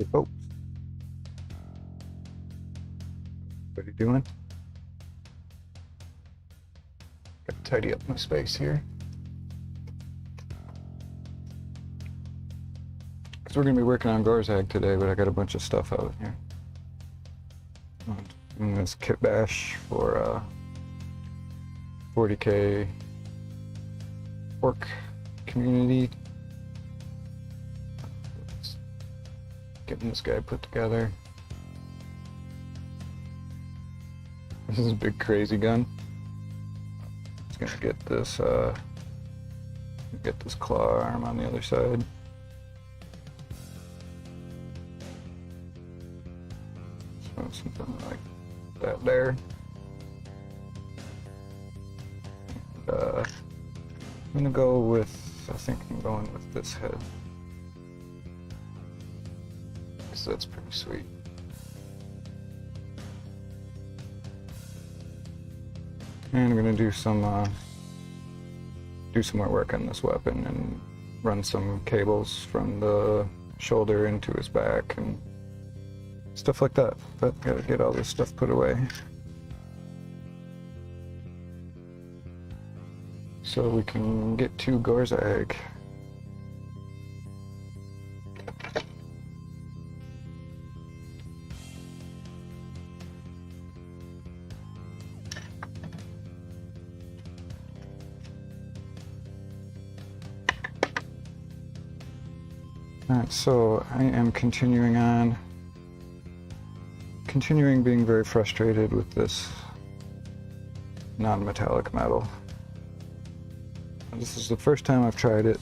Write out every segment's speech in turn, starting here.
Hey folks, what are you doing? Got to tidy up my space here. Because we're going to be working on Gorzag today, but I got a bunch of stuff out here. And this kit bash for 40k orc community. Getting this guy put together. This is a big crazy gun. It's gonna get this claw arm on the other side. So something like that there. And, I'm gonna go with, I think I'm going with this head. So that's pretty sweet. And I'm gonna do some more work on this weapon and run some cables from the shoulder into his back and stuff like that. But gotta get all this stuff put away so we can get to Gorzag. Alright, so I am continuing being very frustrated with this non-metallic metal. This is the first time I've tried it,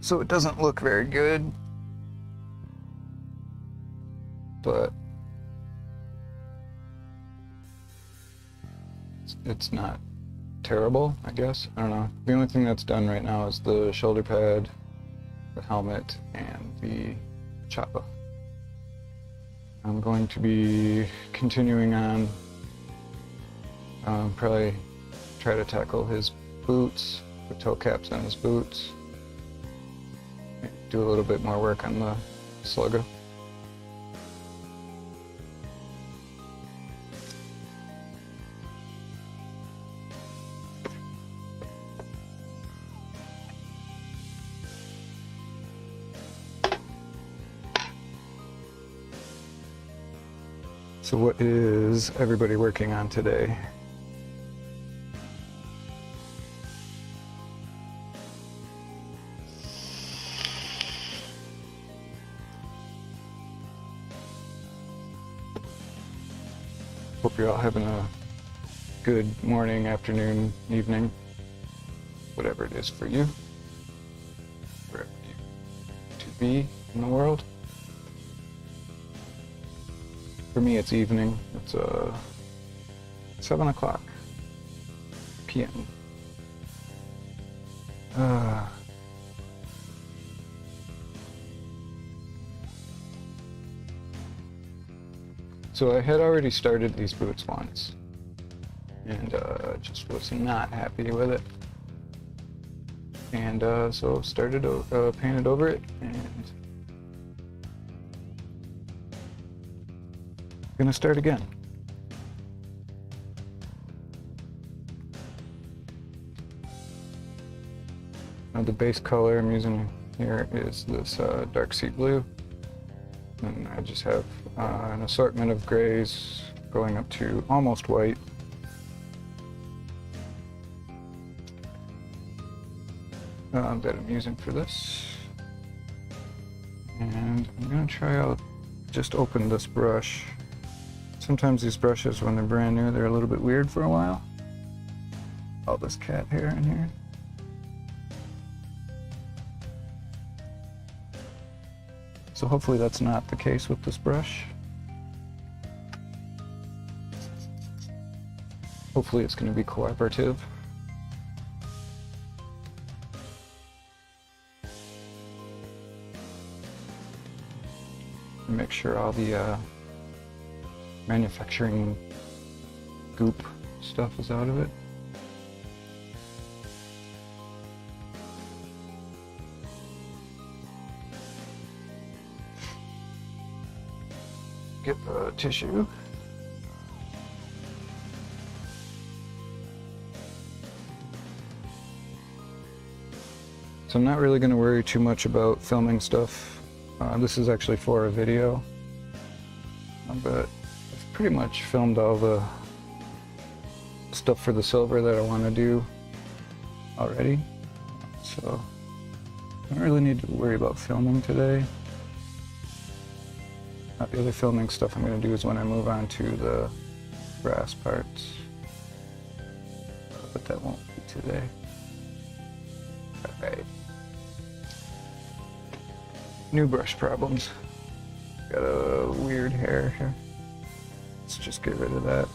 so it doesn't look very good, but it's not terrible, I guess. I don't know. The only thing that's done right now is the shoulder pad, the helmet, and the choppa. I'm going to be continuing on, probably try to tackle his boots, the toe caps on his boots, do a little bit more work on the slugger. So what is everybody working on today? Hope you're all having a good morning, afternoon, evening, whatever it is for you, wherever you to be in the world. For me, it's evening. It's 7 o'clock p.m. So I had already started these boots once, and just was not happy with it, and so started painted over it, and gonna start again. Now the base color I'm using here is this dark sea blue, and I just have an assortment of grays going up to almost white. That I'm using for this, and I'm gonna try out, just open this brush. Sometimes these brushes, when they're brand new, they're a little bit weird for a while. All this cat hair in here. So hopefully that's not the case with this brush. Hopefully it's going to be cooperative. Make sure all the manufacturing goop stuff is out of it. wet tissue. So I'm not really going to worry too much about filming stuff. This is actually for a video, but I've pretty much filmed all the stuff for the silver that I want to do already. So I don't really need to worry about filming today. The other filming stuff I'm going to do is when I move on to the brass parts, but that won't be today. Alright. New brush problems. Got a weird hair here. Let's just get rid of that.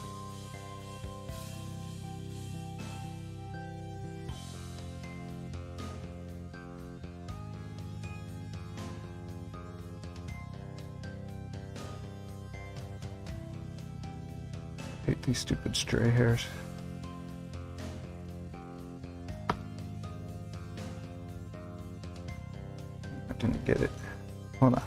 Hate these stupid stray hairs. I didn't get it. Hold on.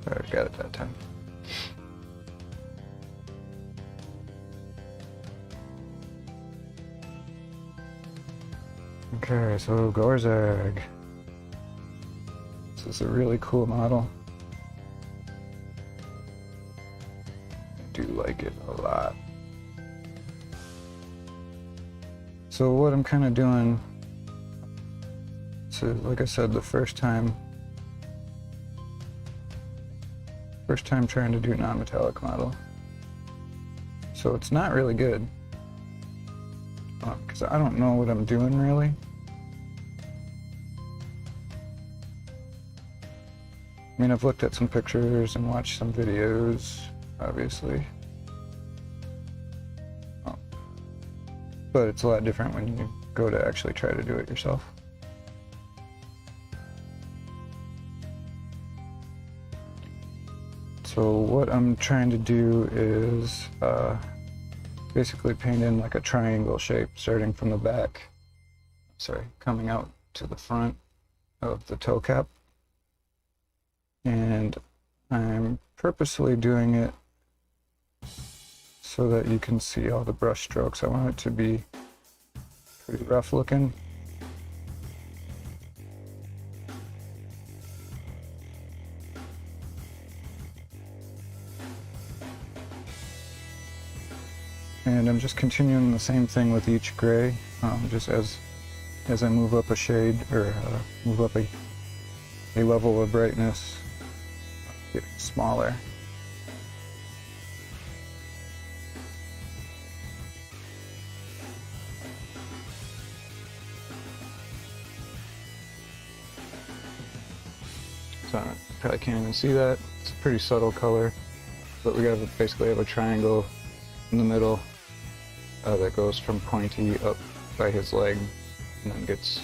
Alright, got it that time. Okay, so Gorzag. This is a really cool model. I do like it a lot. So what I'm kind of doing, so like I said, the first time trying to do non-metallic model. So it's not really good, because I don't know what I'm doing really. I mean, I've looked at some pictures and watched some videos, obviously. But it's a lot different when you go to actually try to do it yourself. So what I'm trying to do is basically paint in like a triangle shape starting from the back, coming out to the front of the toe cap. And I'm purposely doing it so that you can see all the brush strokes. I want it to be pretty rough looking. And I'm just continuing the same thing with each gray, just as I move up a shade, or move up a level of brightness, get smaller. So you probably can't even see that. It's a pretty subtle color, but we basically have a triangle in the middle that goes from pointy up by his leg and then gets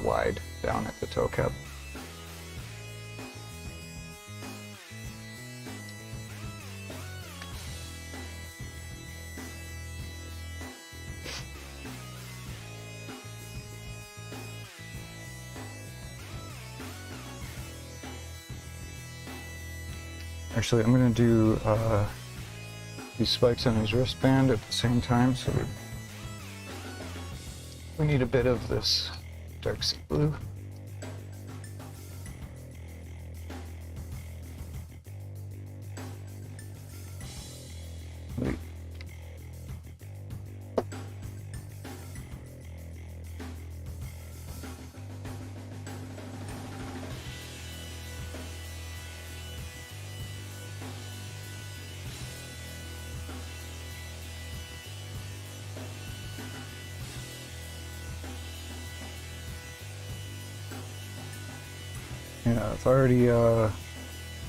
wide down at the toe cap. Actually, I'm going to do these spikes on his wristband at the same time, so we need a bit of this dark sea blue. Wait. Yeah, I've already, the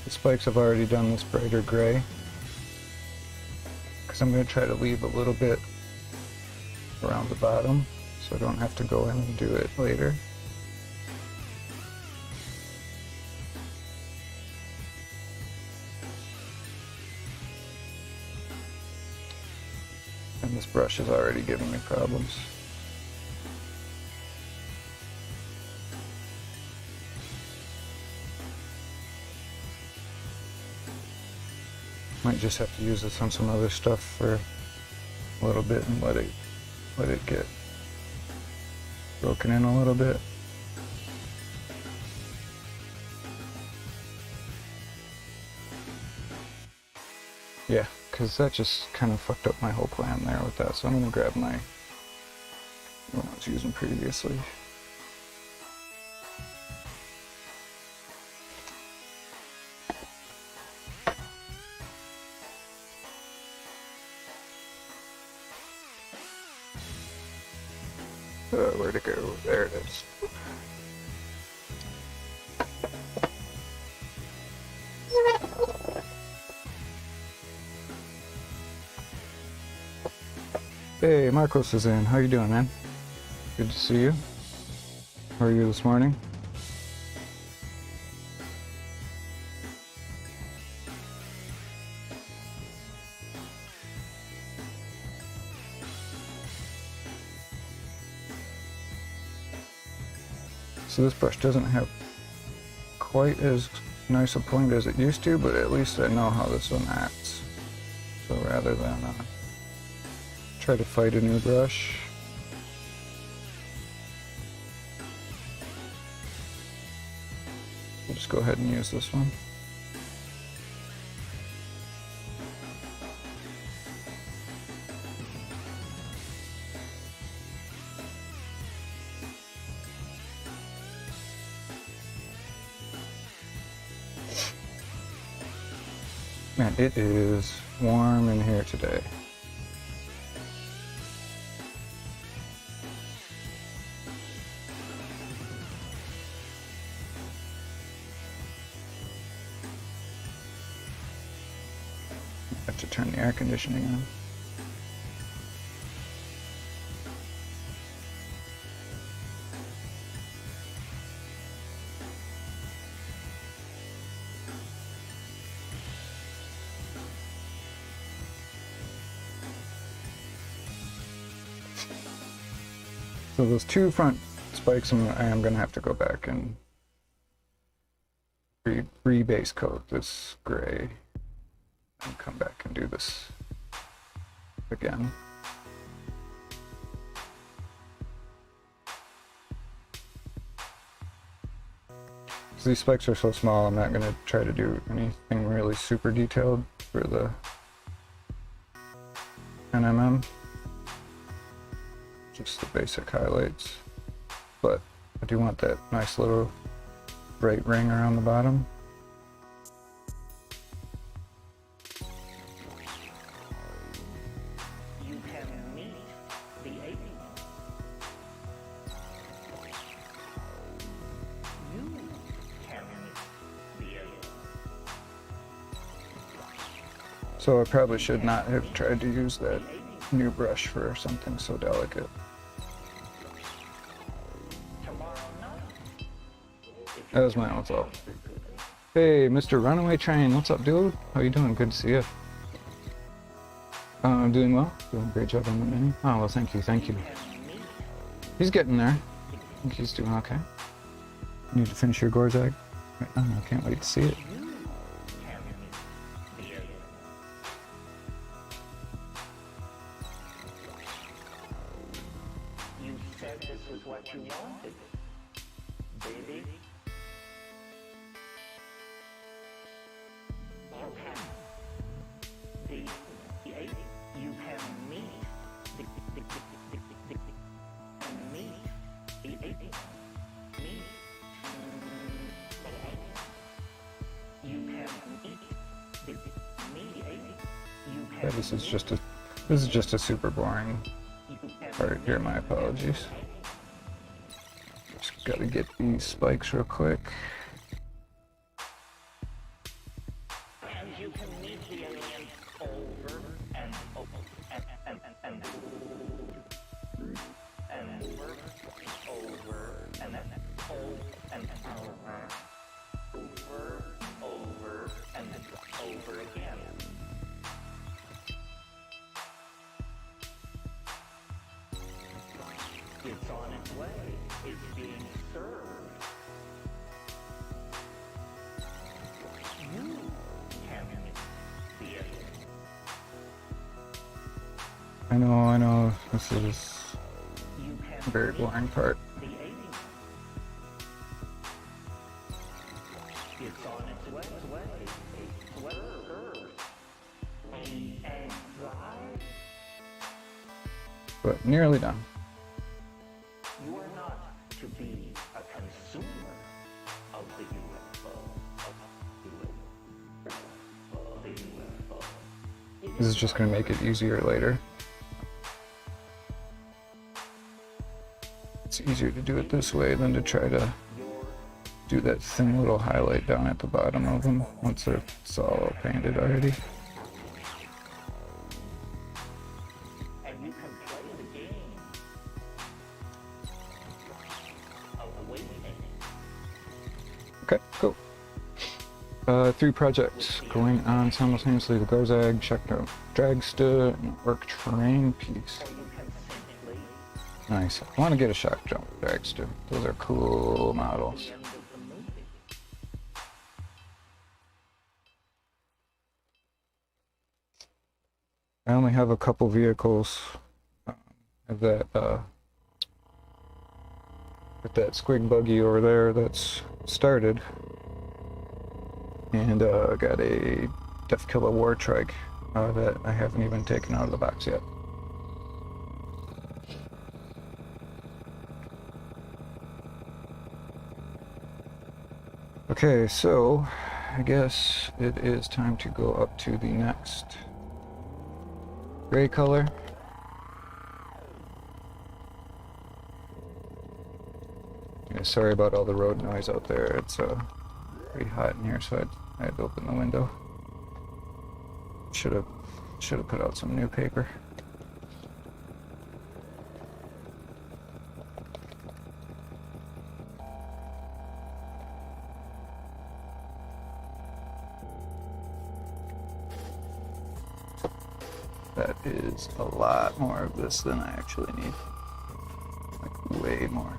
spikes I've already done this brighter gray, because I'm going to try to leave a little bit around the bottom, so I don't have to go in and do it later. And this brush is already giving me problems. Might just have to use this on some other stuff for a little bit and let it get broken in a little bit. Yeah, because that just kind of fucked up my whole plan there with that, so I'm going to grab my one I was using previously. Where'd it go? There it is. Hey, Marcos is in. How you doing, man? Good to see you. How are you this morning? So this brush doesn't have quite as nice a point as it used to, but at least I know how this one acts. So rather than try to fight a new brush, we'll just go ahead and use this one. Man, it is warm in here today. I have to turn the air conditioning on. So those two front spikes, I am going to have to go back and re-base coat this gray and come back and do this again. So these spikes are so small, I'm not going to try to do anything really super detailed for the NMM. Just the basic highlights, but I do want that nice little bright ring around the bottom. You can meet the alien. You can meet the alien. So I probably should not have tried to use that new brush for something so delicate. That was my own fault. Hey, Mr. Runaway Train, what's up, dude? How you doing? Good to see you. I'm doing well. Doing a great job on the mini. Oh, well, thank you, thank you. He's getting there. I think he's doing okay. You need to finish your Gorzag right now. I can't wait to see it. You said this was what you wanted, baby. You can meet the Yeah, this is just a super boring part here. My apologies. Just gotta get these spikes real quick. And you can meet the alien over and over and over and over again. It's on its way. It's being served. You can meet the alien. I know, this is You can a very boring part. the alien. It's on its way. A sweater. And drive. But nearly done. You are not to be a consumer of the UFO. Of the UFO. This is just going to make it easier later. It's easier to do it this way than to try to do that thin little highlight down at the bottom of them once it's all painted already. And you can play the game of waiting. Okay, cool. 3 projects going on simultaneously: the Gorzag, Dragster, and Orc Terrain piece. Or you can simply Nice. I want to get a shock jump Dragster. Those are cool models. end of the movie. I only have a couple vehicles. Have that with that squig buggy over there that's started, and got a Death Killer War Trike that I haven't even taken out of the box yet. Okay, so I guess it is time to go up to the next gray color. Yeah, sorry about all the road noise out there. It's pretty hot in here, so I had to open the window. Should have put out some new paper. That is a lot more of this than I actually need. Like, way more.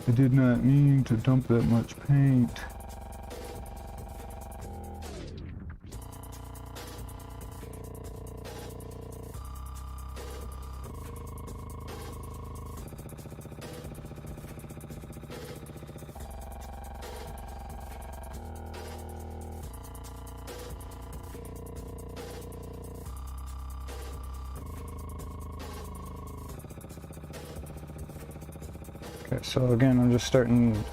I did not mean to dump that much paint. Okay, so again,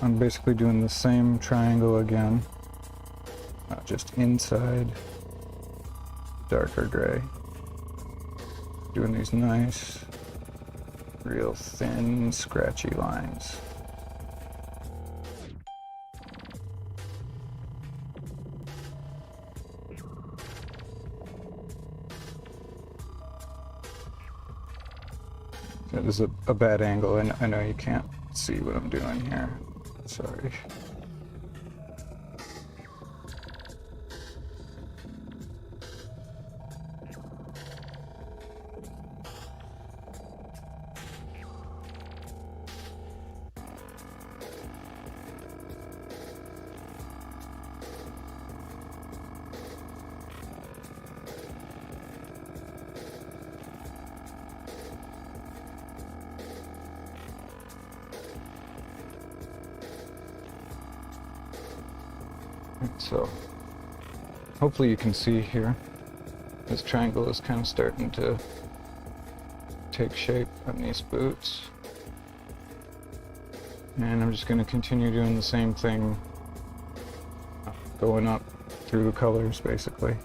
I'm basically doing the same triangle again, just inside darker gray. Doing these nice, real thin, scratchy lines. This is a bad angle, and I know you can't see what I'm doing here. Sorry. So, hopefully you can see here, this triangle is kind of starting to take shape on these boots. And I'm just going to continue doing the same thing, going up through the colors basically.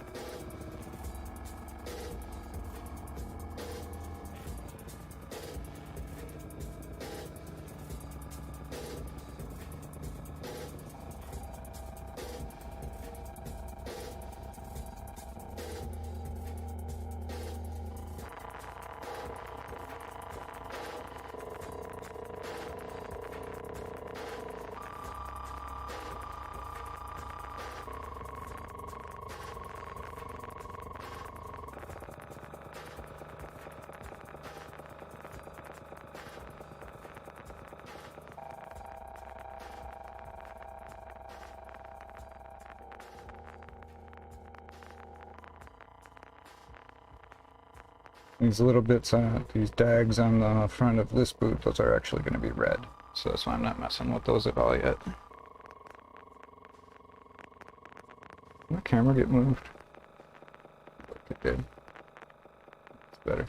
These little bits on these dags on the front of this boot, those are actually going to be red. So that's why I'm not messing with those at all yet. Did my camera get moved? It did. It's better.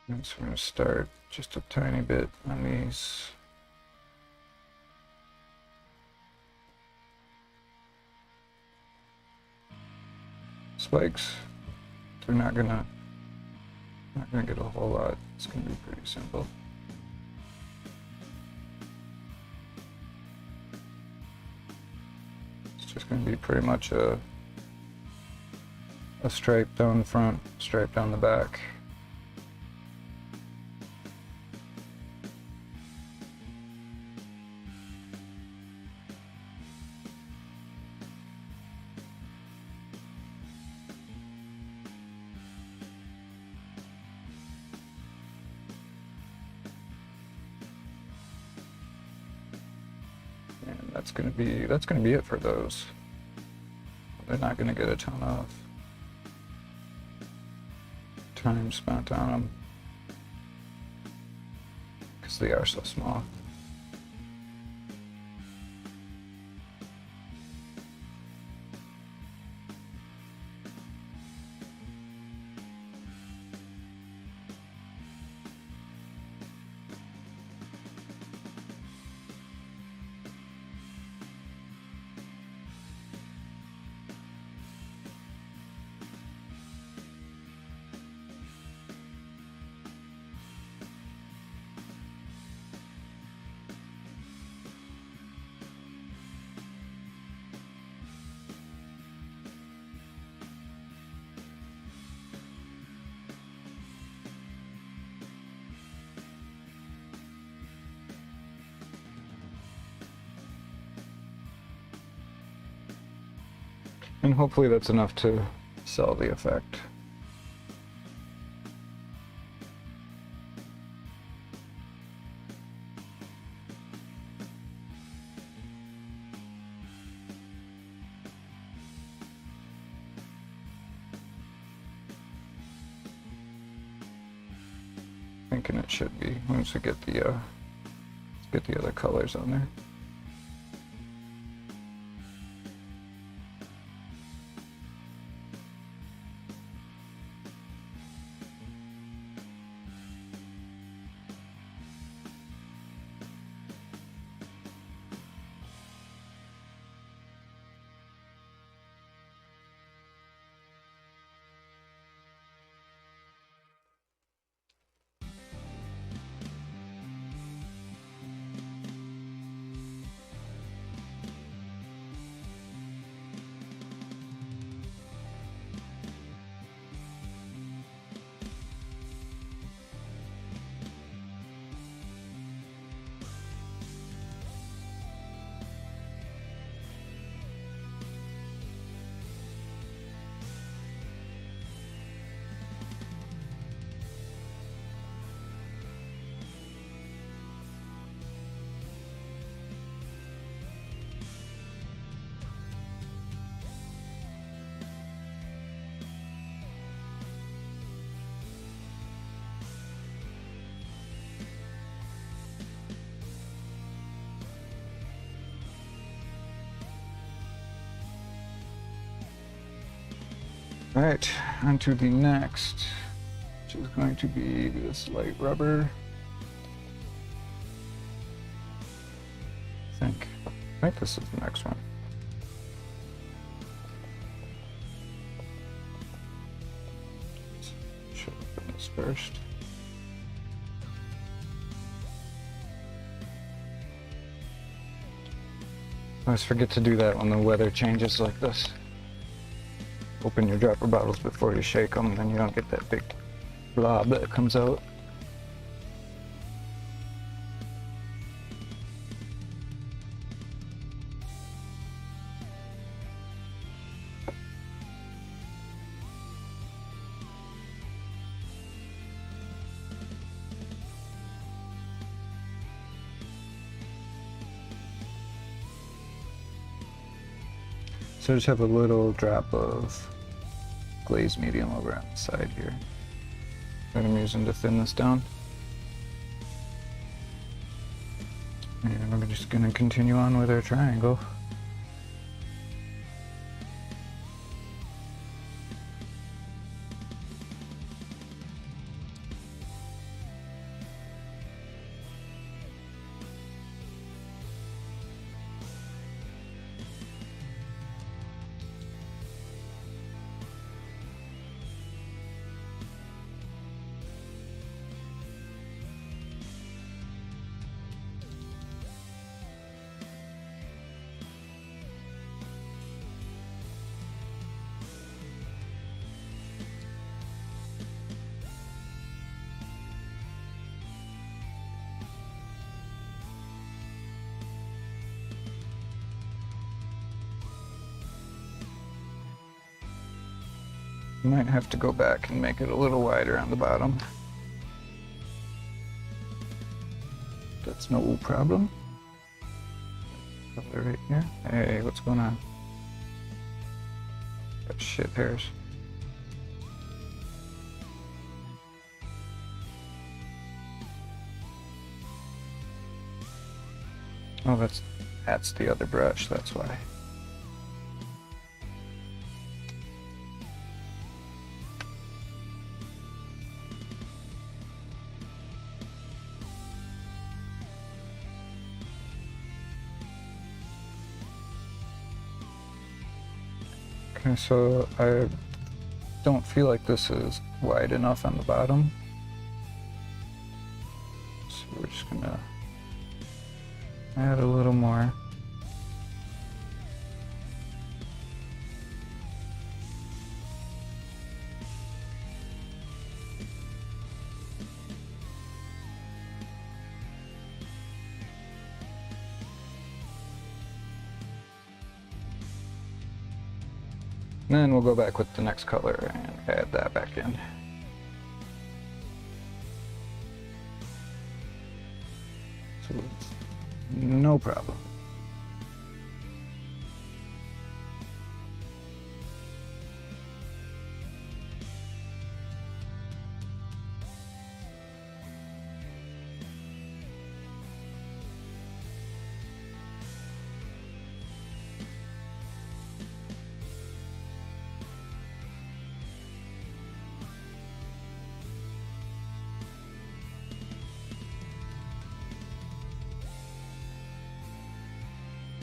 And so we're going to start just a tiny bit on these. Spikes. They're not gonna get a whole lot. It's gonna be pretty simple. It's just gonna be pretty much a stripe down the front, stripe down the back. And that's gonna be it for those. They're not gonna get a ton of time spent on them because they are so small. And hopefully that's enough to sell the effect. Thinking it should be once we get the other colors on there. Alright, on to the next, which is going to be this light rubber. I think this is the next one. Should open this first. I always forget to do that when the weather changes like this. Open your dropper bottles before you shake them, then you don't get that big blob that comes out. So I just have a little drop of glazed medium over on the side here that I'm using to thin this down. And we're just going to continue on with our triangle. Might have to go back and make it a little wider on the bottom. That's no problem. Color right here. Hey, what's going on? Got shit hairs. Oh, that's the other brush, that's why. Okay, so I don't feel like this is wide enough on the bottom. So we're just gonna add a little more. And then we'll go back with the next color and add that back in. So no problem.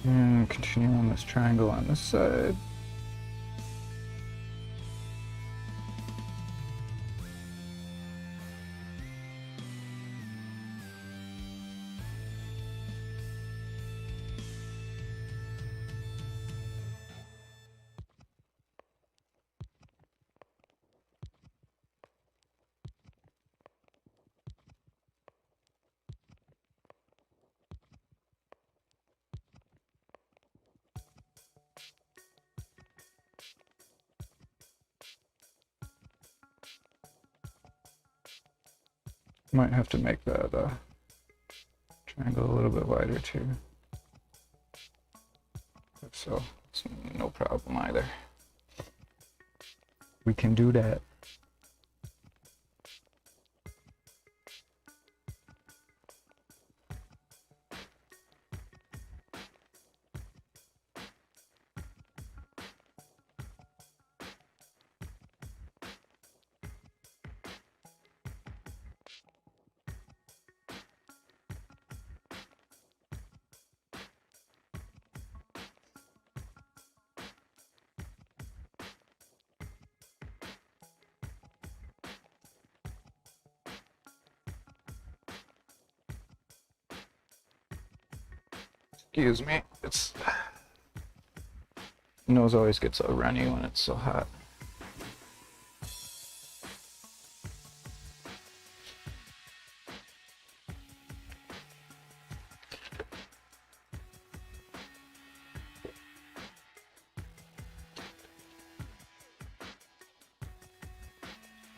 And continue on this triangle on this side. Might have to make that triangle a little bit wider too. So it's no problem either. We can do that. Excuse me, it's Nose always gets so runny when it's so hot.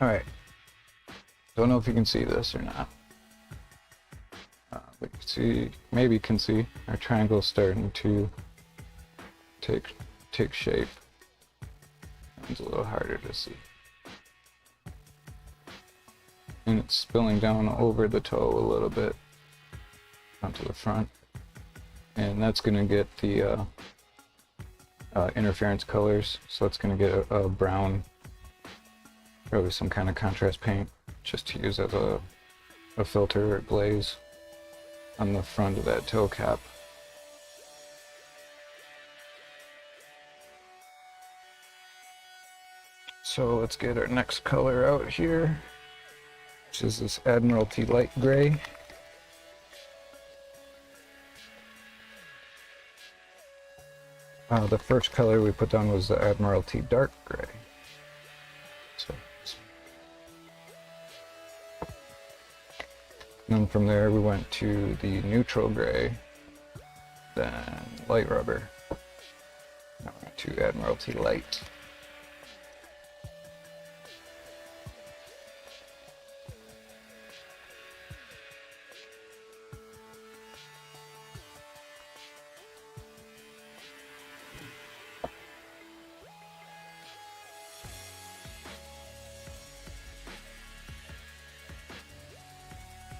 Alright, don't know if you can see this or not. But you see, maybe you can see our triangle starting to take shape. It's a little harder to see. And it's spilling down over the toe a little bit onto the front. And that's going to get the interference colors, so it's going to get a brown, probably some kind of contrast paint, just to use as a filter or glaze on the front of that toe cap. So let's get our next color out here, which is this Admiralty light gray. The first color we put down was the Admiralty dark gray. So, and then from there we went to the neutral gray, then light rubber, now we're to Admiralty light.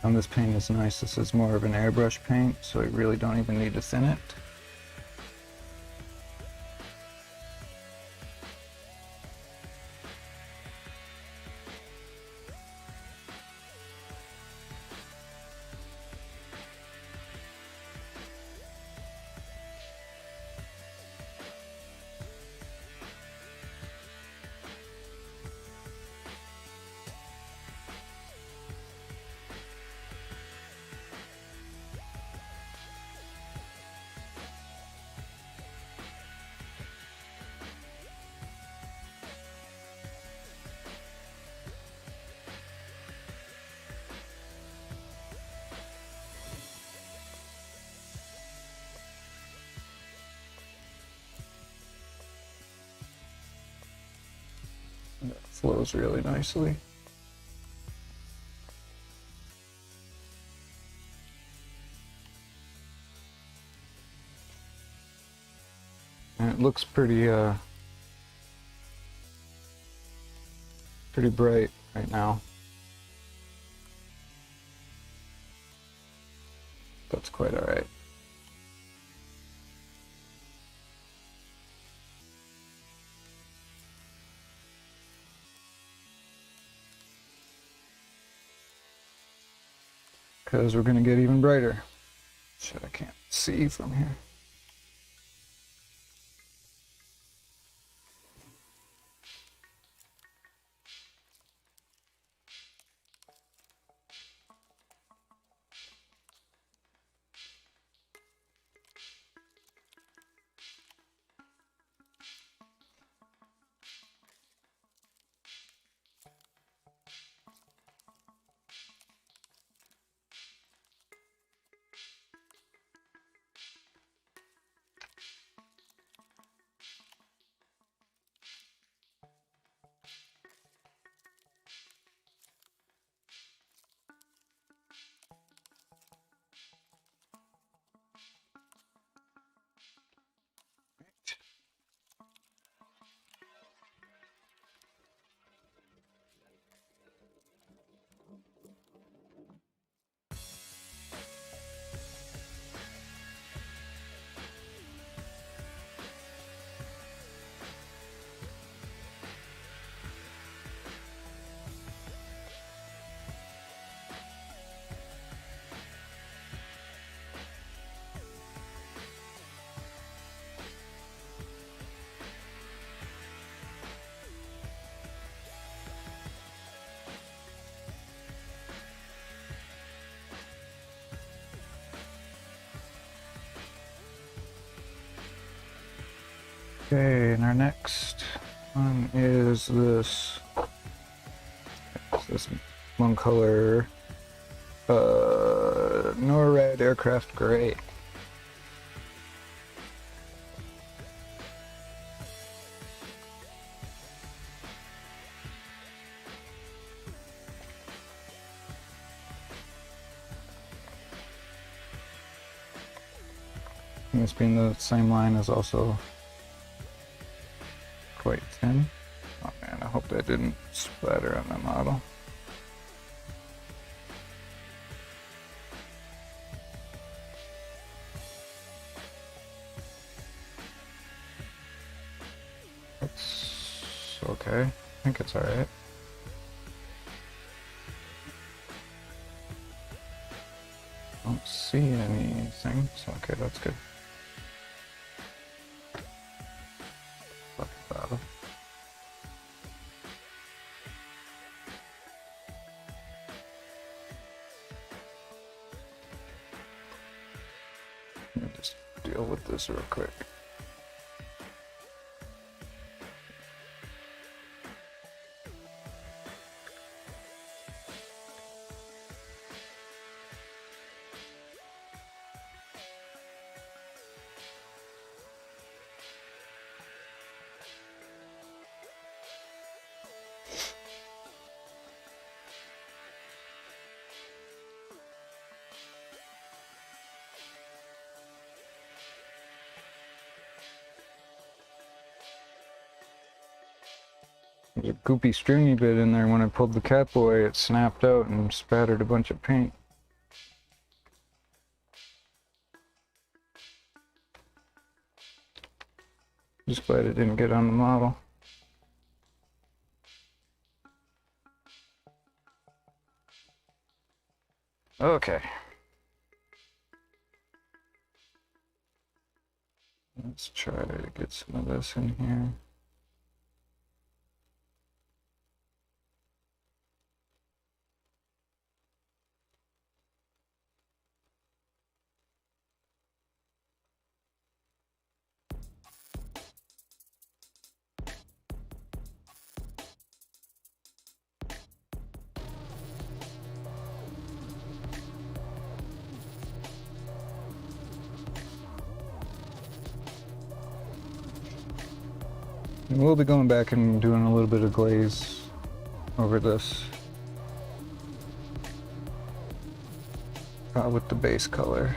And this paint is nice. This is more of an airbrush paint, so you really don't even need to thin it. And it flows really nicely. And it looks pretty bright right now. That's quite all right. Because we're gonna get even brighter. Shit, I can't see from here. Okay, and our next one is this. It's this one color, NORAD Aircraft Gray. And this being the same line is also quite thin. Oh man, I hope that didn't splatter on the model. It's okay. I think it's alright. Don't see anything, so okay, that's good. Fucking bottle. Let me just deal with this real quick. There's a goopy stringy bit in there. When I pulled the cap away, it snapped out and spattered a bunch of paint. Just glad it didn't get on the model. Okay. Let's try to get some of this in here. And we'll be going back and doing a little bit of glaze over this with the base color.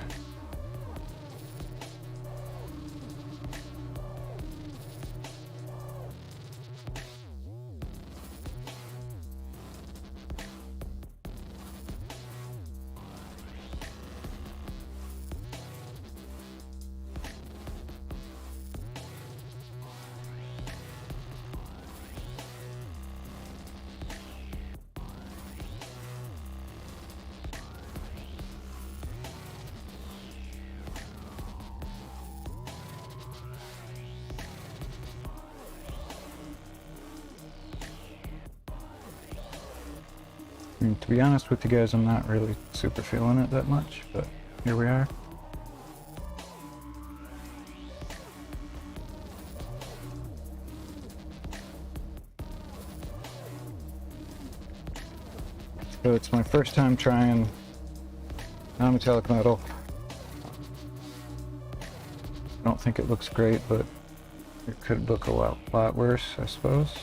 And to be honest with you guys, I'm not really super feeling it that much, but here we are. So it's my first time trying non-metallic metal. I don't think it looks great, but it could look a lot worse, I suppose.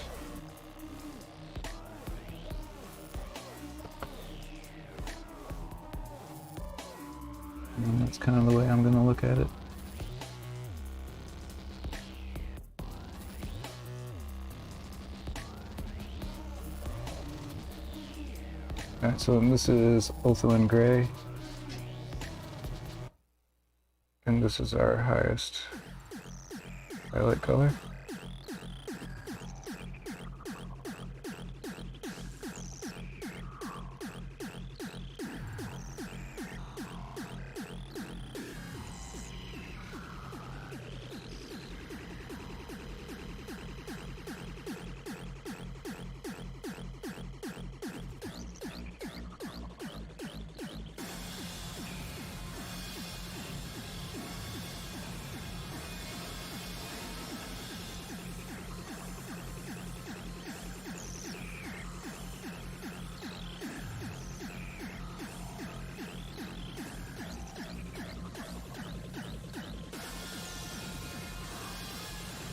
And that's kind of the way I'm going to look at it. Alright, so this is Ulthuan Gray. And this is our highest highlight color.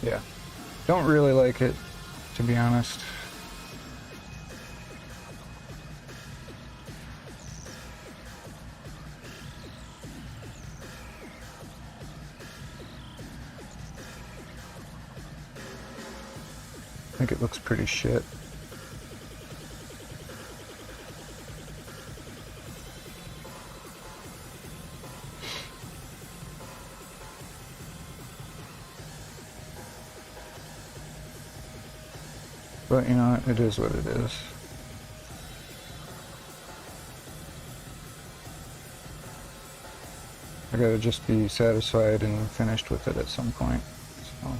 Yeah. Don't really like it, to be honest. I think it looks pretty shit. But you know, it is what it is. I gotta just be satisfied and finished with it at some point. So.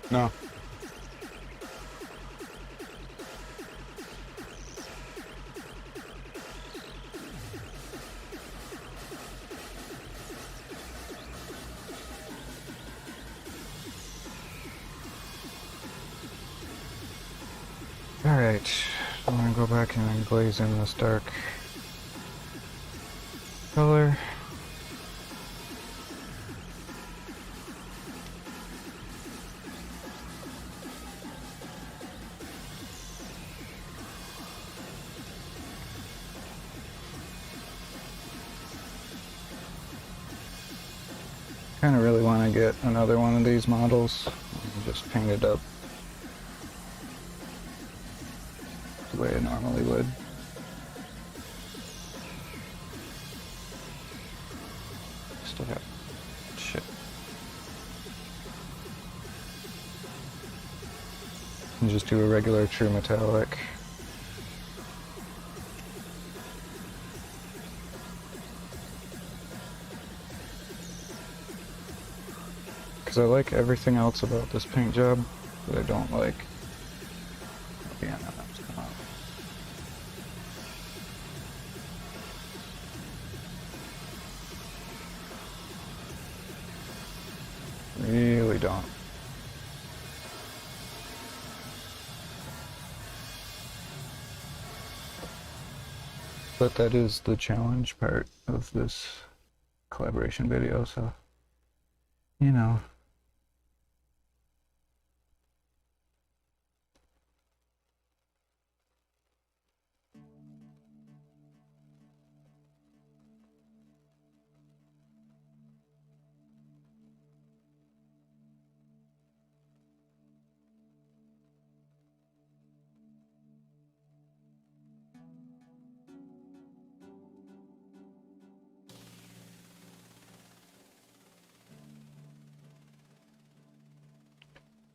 No. Alright, I'm gonna go back and glaze in this dark color. Kind of really want to get another one of these models and just paint it up the way I normally would. Still have shit. And just do a regular true metallic. I like everything else about this paint job, but I don't like. Yeah, no, that's come out. Really don't. But that is the challenge part of this collaboration video, so you know.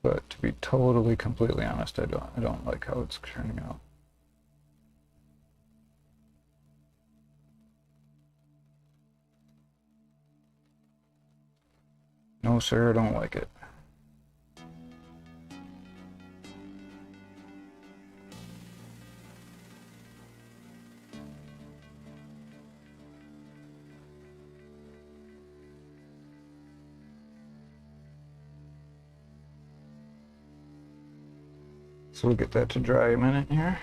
But to be totally, completely honest, I don't like how it's turning out. No, sir, I don't like it. So we'll get that to dry a minute here.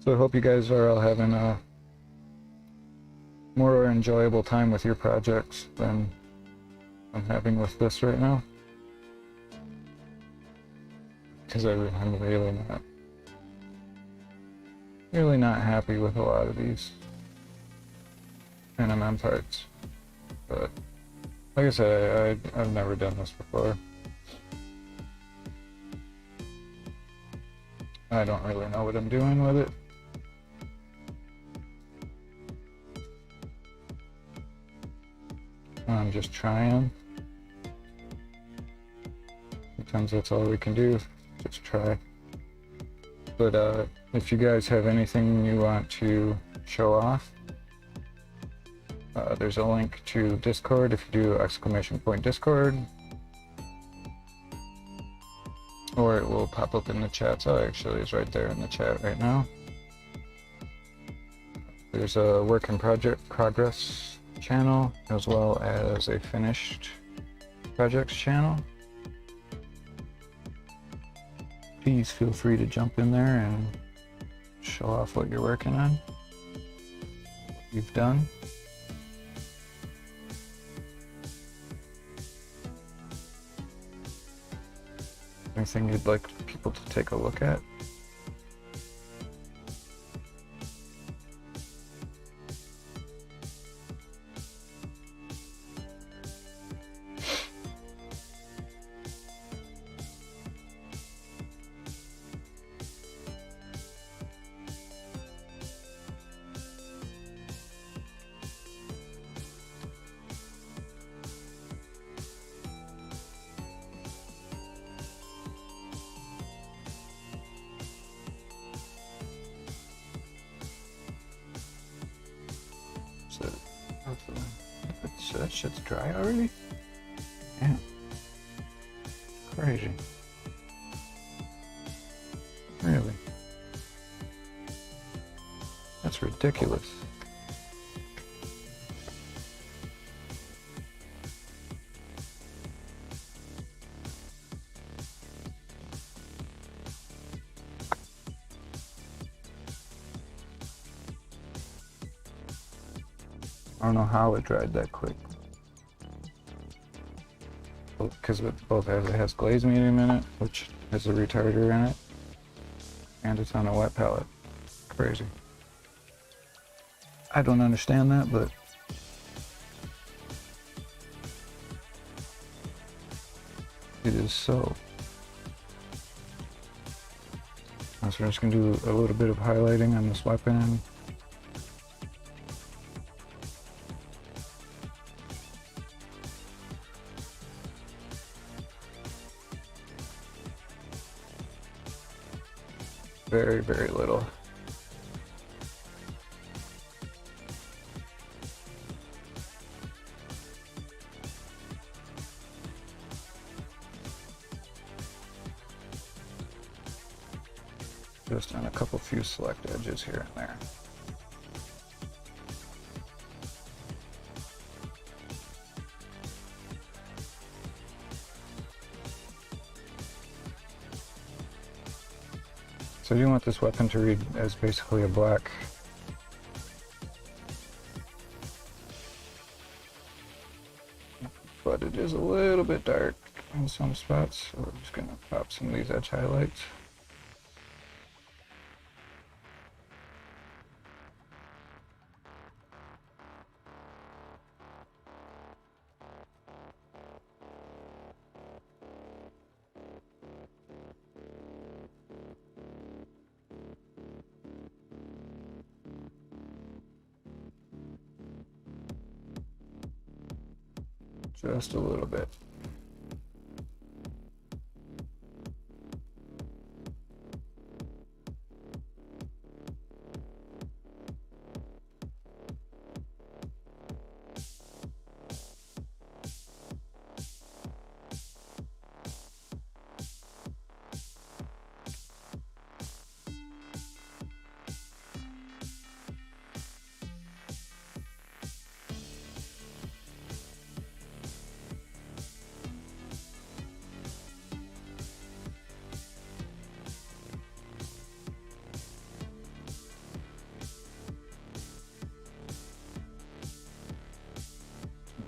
So I hope you guys are all having a more enjoyable time with your projects than I'm having with this right now. because I'm really not happy with a lot of these NMM parts. But like I said, I've never done this before. I don't really know what I'm doing with it. I'm just trying. Sometimes that's all we can do, just try. But if you guys have anything you want to show off, there's a link to Discord if you do ! Discord. Or it will pop up in the chat. Oh, actually, it's right there in the chat right now. There's a work in progress channel, as well as a finished projects channel. Please feel free to jump in there and show off what you're working on, what you've done. Anything you'd like people to take a look at? So that shit's dry already? Damn. Crazy. Really? That's ridiculous. I don't know how it dried that quick. Because it both has glaze medium in it, which has a retarder in it, and it's on a wet palette. Crazy. I don't understand that, but it is so. So we're just going to do a little bit of highlighting on this weapon. Very, very little. Just on a couple few select edges here and there. So you want this weapon to read as basically a black. But it is a little bit dark in some spots, so we're just gonna pop some of these edge highlights. Just a little bit.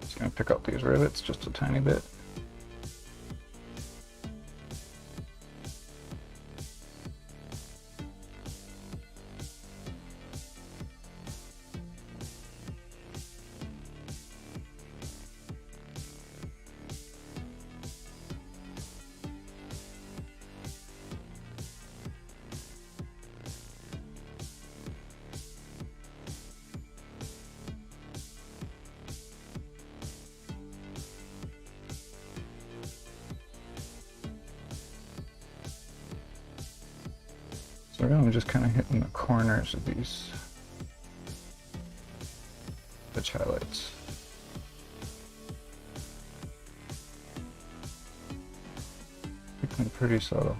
Just gonna pick up these rivets just a tiny bit. They're really just kind of hitting the corners of these edge highlights. Looking pretty subtle.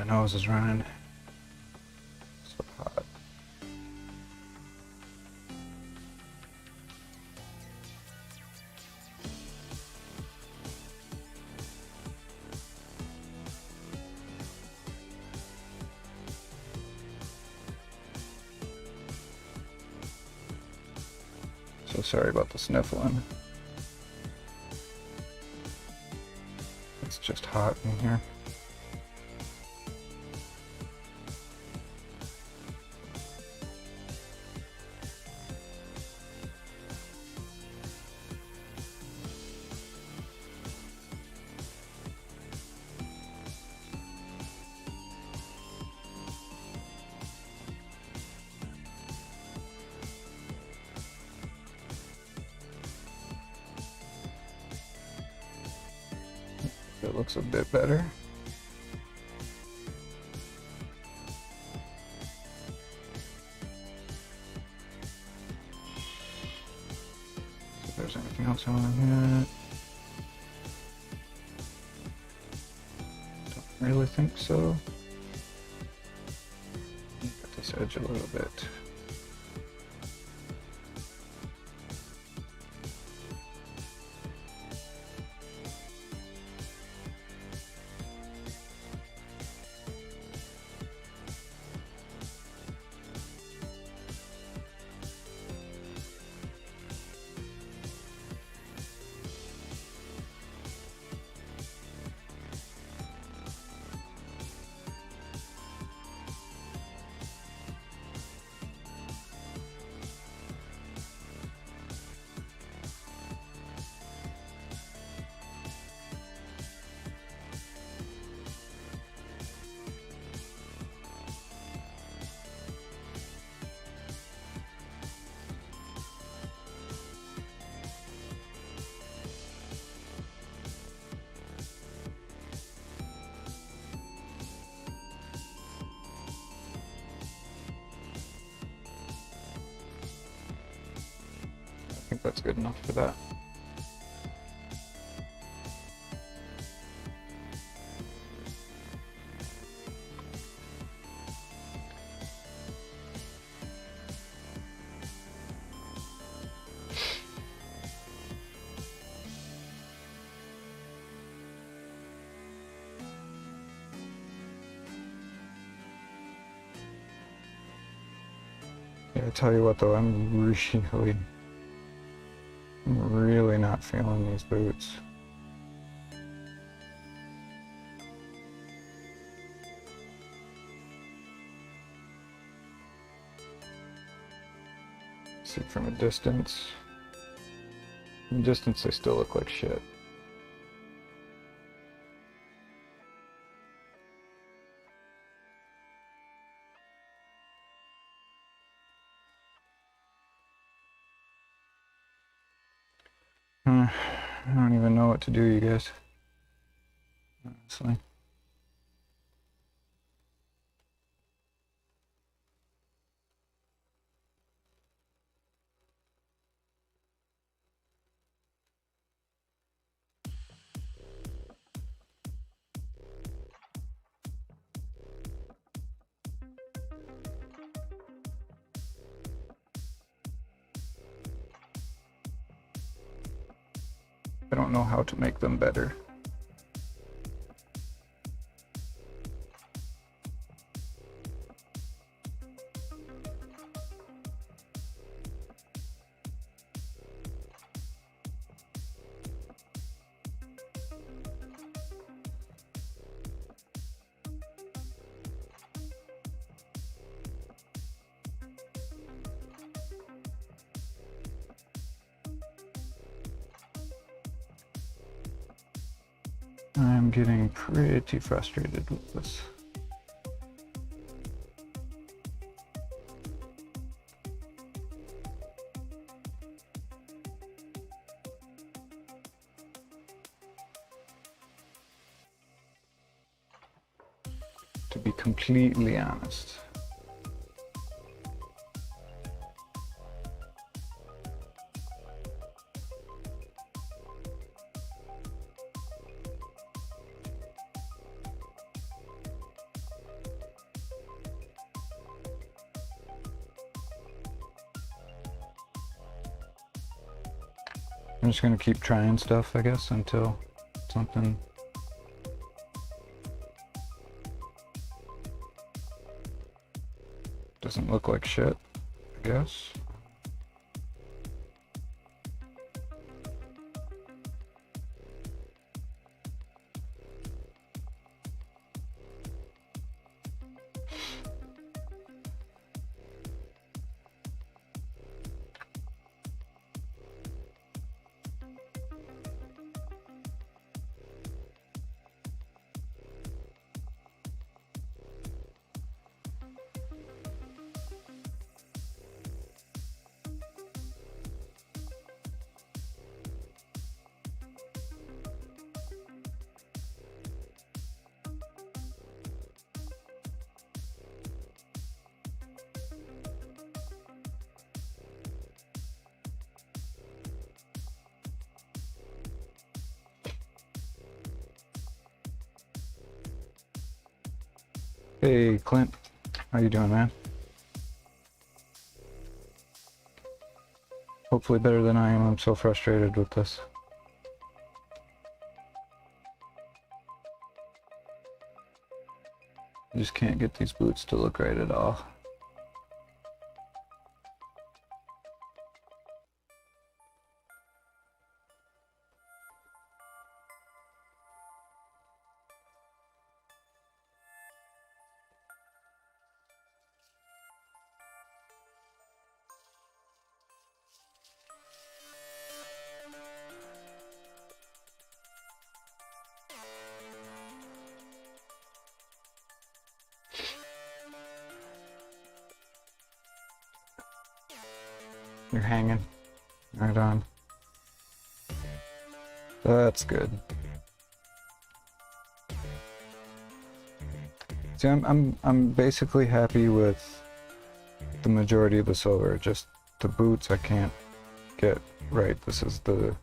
Nose is running. So hot. So sorry about the sniffling. It's just hot in here. It looks a bit better. See if there's anything else on here. Don't really think so. Get this edge a little bit. I think that's good enough for that. Yeah, I tell you what though, I'm really not feeling these boots. See from a distance. From a distance they still look like shit. I don't even know what to do, you guys. Honestly. I don't know how to make them better. I'm getting pretty frustrated with this. To be completely honest. I'm just gonna keep trying stuff, I guess, until something doesn't look like shit, I guess. Hey, Clint. How you doing, man? Hopefully better than I am. I'm so frustrated with this. I just can't get these boots to look right at all. You're hanging right on. That's good. See, I'm basically happy with the majority of the silver. Just the boots I can't get right. This is the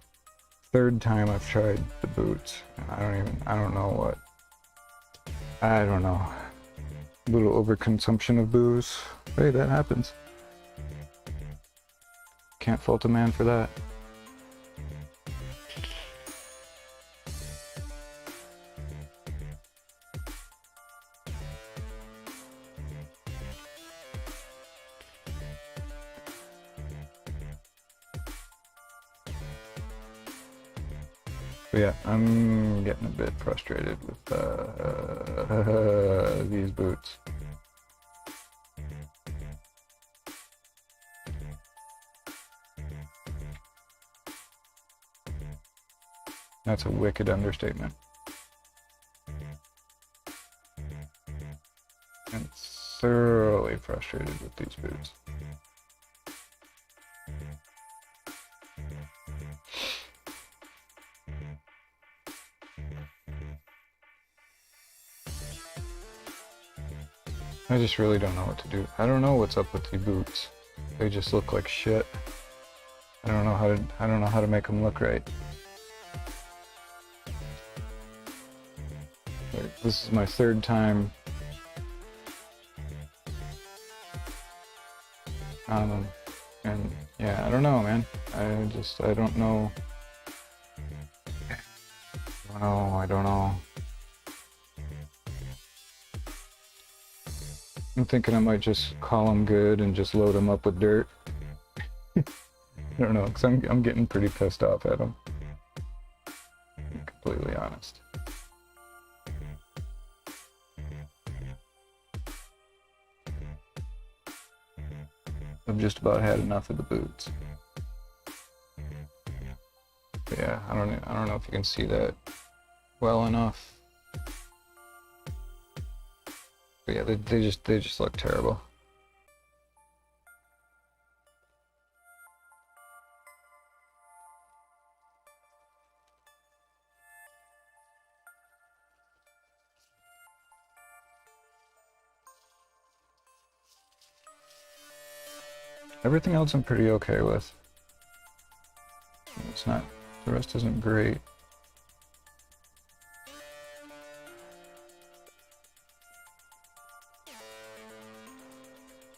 third time I've tried the boots, and I don't know what. I don't know. A little overconsumption of booze. Hey, that happens. Can't fault a man for that. But yeah, I'm getting a bit frustrated with these boots. That's a wicked understatement. I'm thoroughly frustrated with these boots. I just really don't know what to do. I don't know what's up with the boots. They just look like shit. I don't know how to make them look right. This is my third time on them, and yeah, I don't know, man. I don't know. I don't know. I'm thinking I might just call them good and just load them up with dirt. I don't know, because I'm getting pretty pissed off at them. I'm completely honest. I've just about had enough of the boots. But yeah, I don't know if you can see that well enough. But yeah, they just look terrible. Everything else I'm pretty okay with. It's not, the rest isn't great.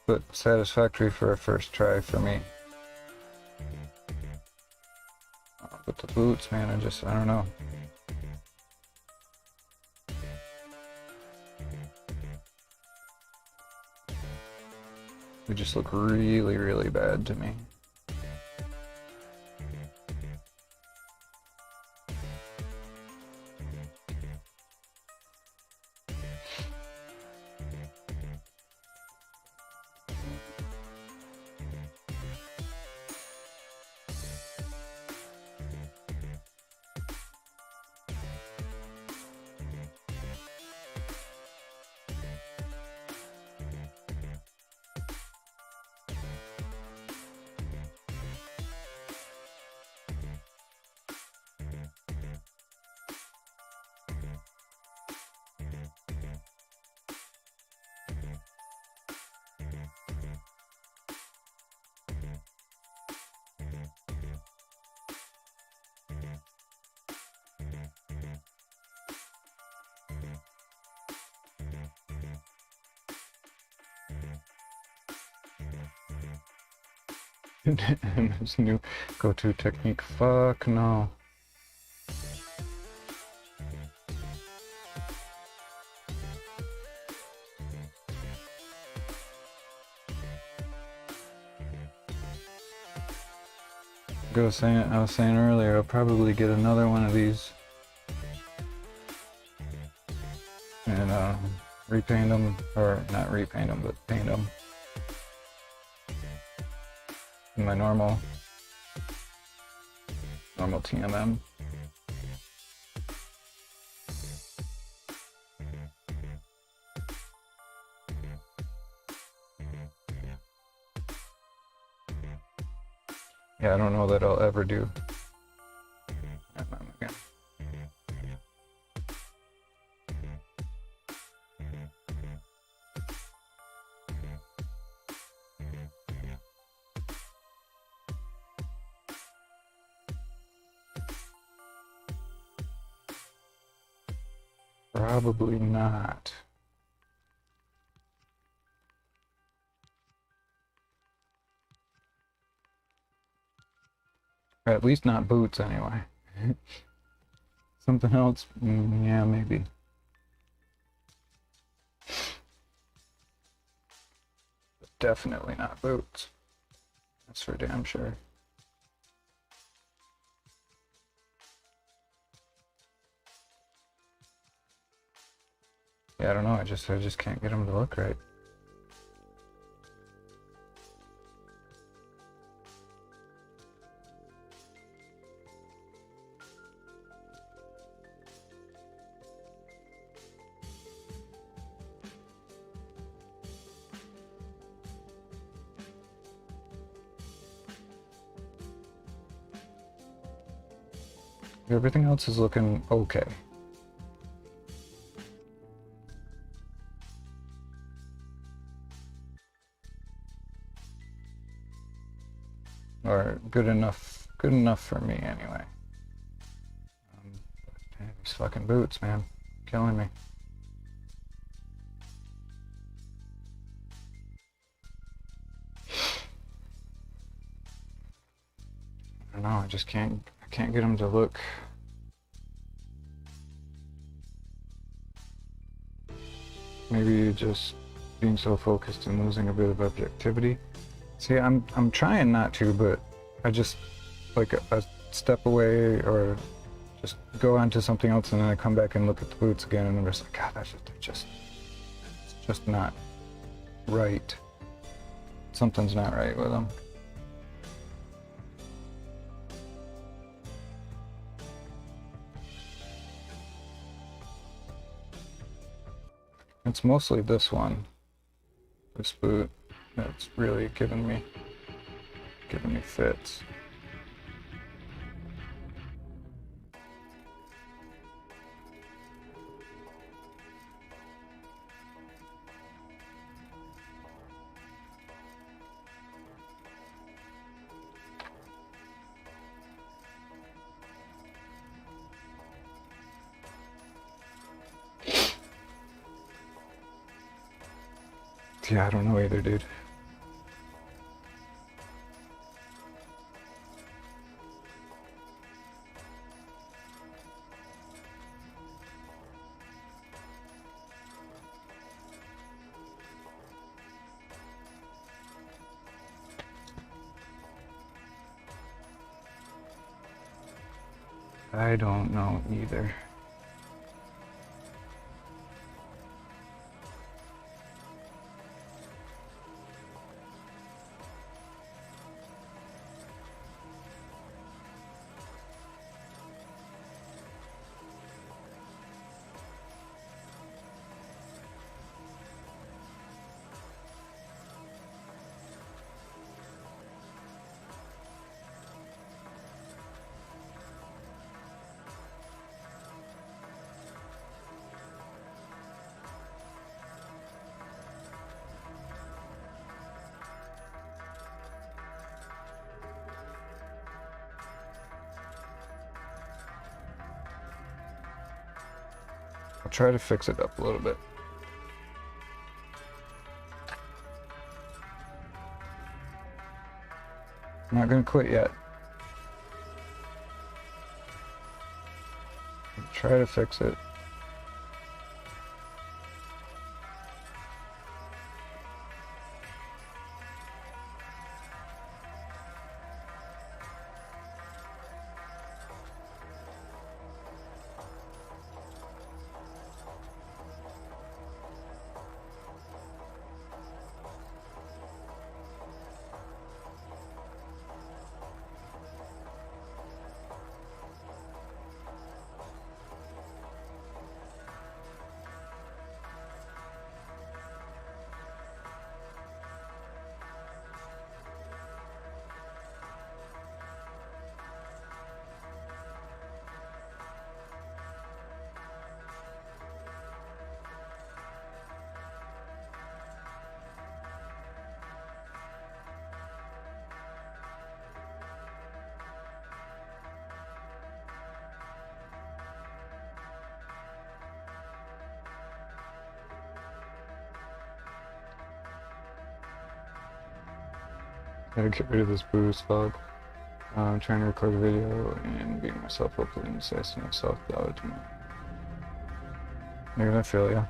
But satisfactory for a first try for me. But the boots, man, I don't know. They just look really, really bad to me. His new go-to technique. Fuck no. I was saying earlier, I'll probably get another one of these and repaint them, or not repaint them, but paint them in my normal TMM. Yeah, I don't know that I'll ever do. Again. Probably not. Or at least not boots, anyway. Something else? Yeah, maybe. But definitely not boots. That's for damn sure. Yeah, I don't know. I just can't get them to look right. Everything else is looking okay. Or good enough for me anyway. Damn, these fucking boots, man, killing me. I don't know. I just can't get them to look. Maybe just being so focused and losing a bit of objectivity. See, I'm trying not to, but I just like a step away or just go on to something else, and then I come back and look at the boots again, and I'm just like, God, that's just not right. Something's not right with them. It's mostly this one, this boot, that's really giving me fits. Yeah, I don't know either, dude. I don't know either. I'll try to fix it up a little bit. I'm not gonna quit yet. I'll try to fix it. Gotta get rid of this boost fog. I'm trying to record a video and beat myself up and say to myself doubt. Dude, I feel ya.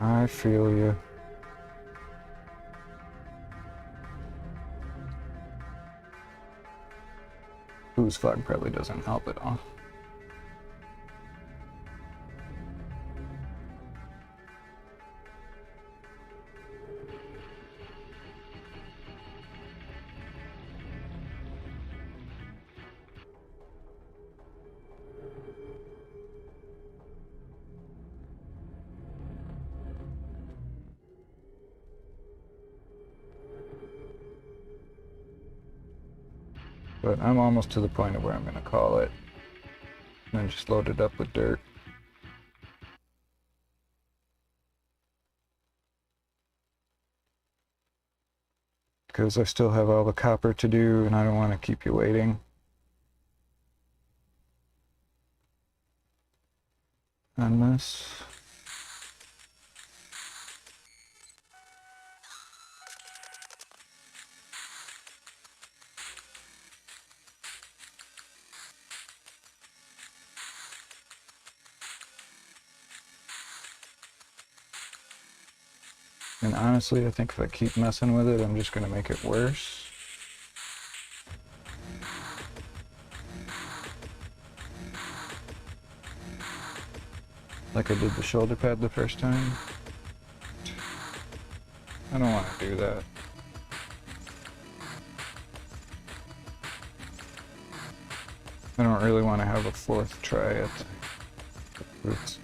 I feel you. Boost fog probably doesn't help at all. But I'm almost to the point of where I'm going to call it. And then just load it up with dirt. Because I still have all the copper to do and I don't want to keep you waiting. On this. And honestly, I think if I keep messing with it, I'm just going to make it worse. Like I did the shoulder pad the first time. I don't want to do that. I don't really want to have a fourth try at the boots.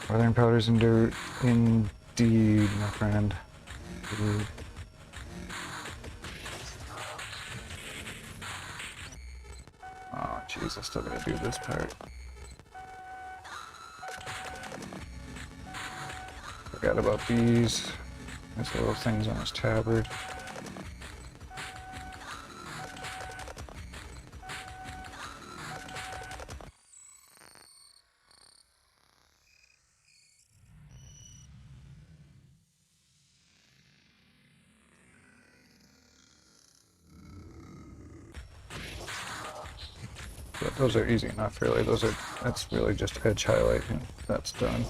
Weathering powders and dirt, indeed, my friend. Indeed. Oh, jeez, I still gotta do this part. Forgot about these. These little things on his tabard. But those are easy enough, really. That's really just edge highlight, and that's done.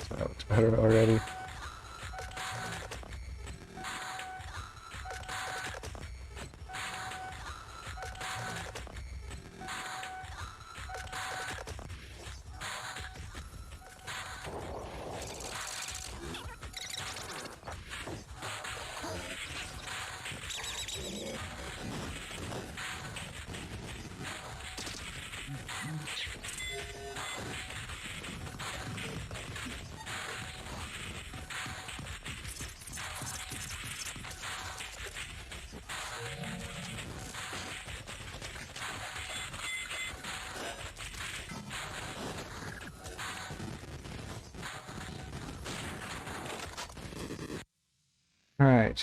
So that looks better already. All right.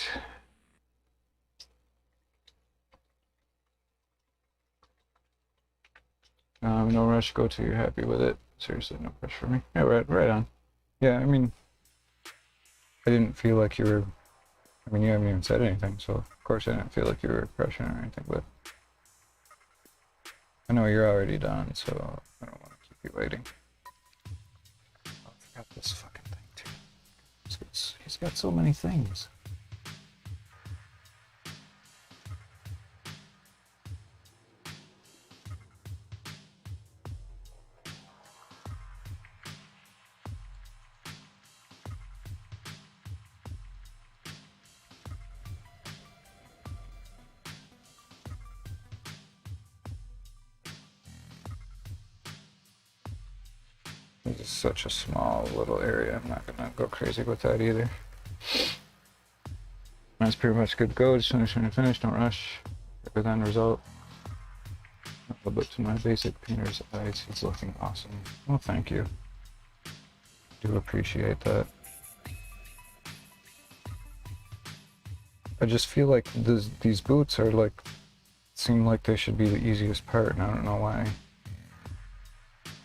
No rush, go till you're happy with it. Seriously, no pressure for me. Yeah, right on. Yeah, I mean, I didn't feel like you were, I mean, you haven't even said anything, so of course I didn't feel like you were pressuring or anything, but I know you're already done, so I don't want to keep you waiting. Oh, I forgot this fucking thing, too. He's got so many things. This is such a small little area. I'm not gonna go crazy with that either. That's pretty much good to go. Just finish, don't rush. Quicker than result. A little bit to my basic painter's eyes. He's looking awesome. Well, thank you. Do appreciate that. I just feel like these boots are like, seem like they should be the easiest part, and I don't know why.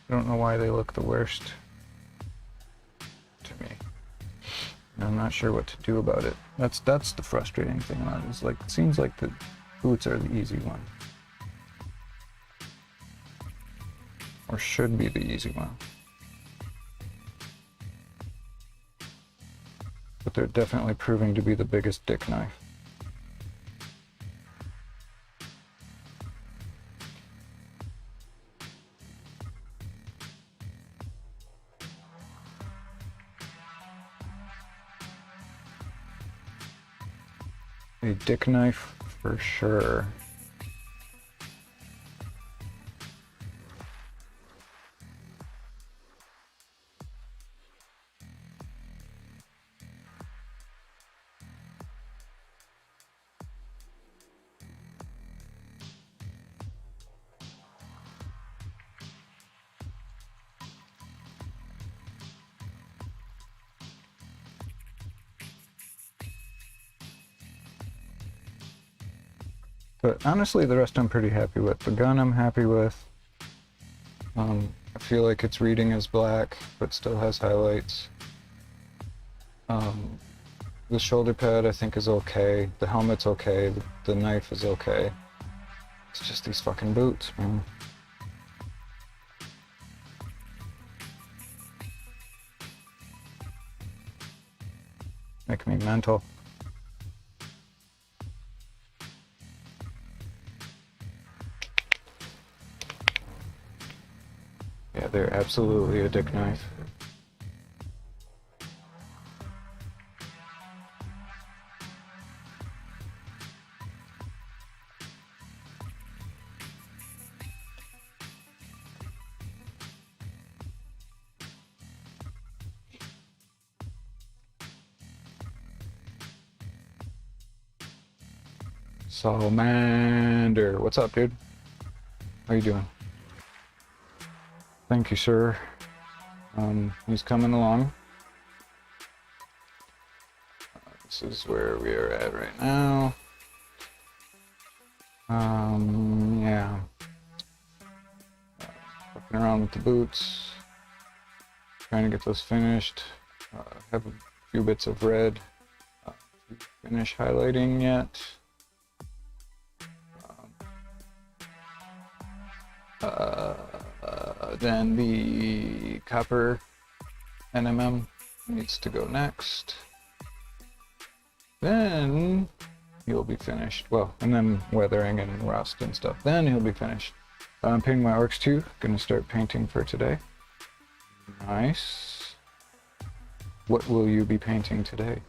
I don't know why they look the worst to me. And I'm not sure what to do about it. That's the frustrating thing about it. It's like, it seems like the boots are the easy one. Or should be the easy one. But they're definitely proving to be the biggest dick knife. A dick knife for sure. But honestly, the rest I'm pretty happy with. The gun I'm happy with. I feel like it's reading as black, but still has highlights. The shoulder pad I think is okay. The helmet's okay. The knife is okay. It's just these fucking boots, man. Make me mental. They're absolutely a dick knife. Salamander, what's up, dude? How you doing? Thank you, sir. He's coming along. This is where we are at right now. Yeah. Fucking around with the boots. Trying to get those finished. Have a few bits of red. Finish highlighting yet. Then the copper NMM needs to go next. Then he'll be finished. Well, and then weathering and rust and stuff. Then he'll be finished. I'm painting my orcs too. Gonna start painting for today. Nice. What will you be painting today?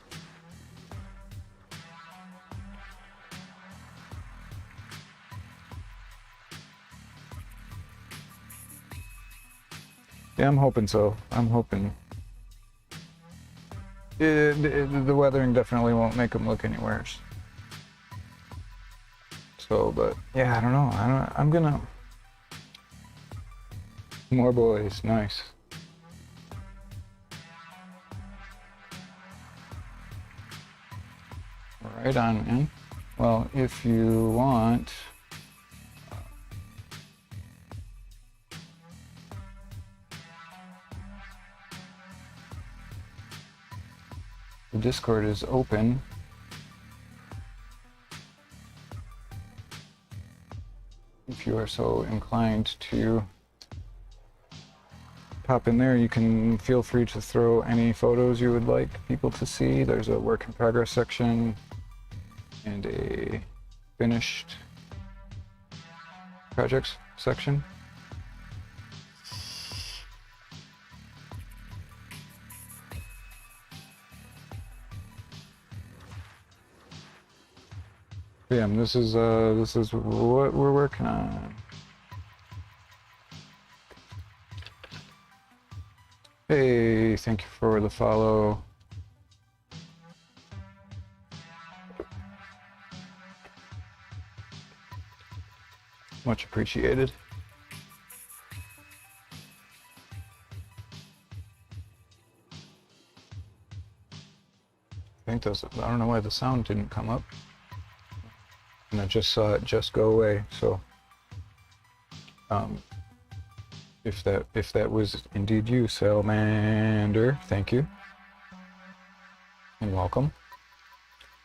Yeah, I'm hoping so. I'm hoping. The weathering definitely won't make them look any worse. So, but yeah, I don't know. I'm gonna. More boys, nice. Right on, man. Well, if you want. The Discord is open. If you are so inclined to pop in there, you can feel free to throw any photos you would like people to see. There's a work in progress section and a finished projects section. Yeah, this is what we're working on. Hey, thank you for the follow. Much appreciated. I think those, I don't know why the sound didn't come up. And I just saw it just go away, so if that was indeed you, Salamander, thank you. And welcome.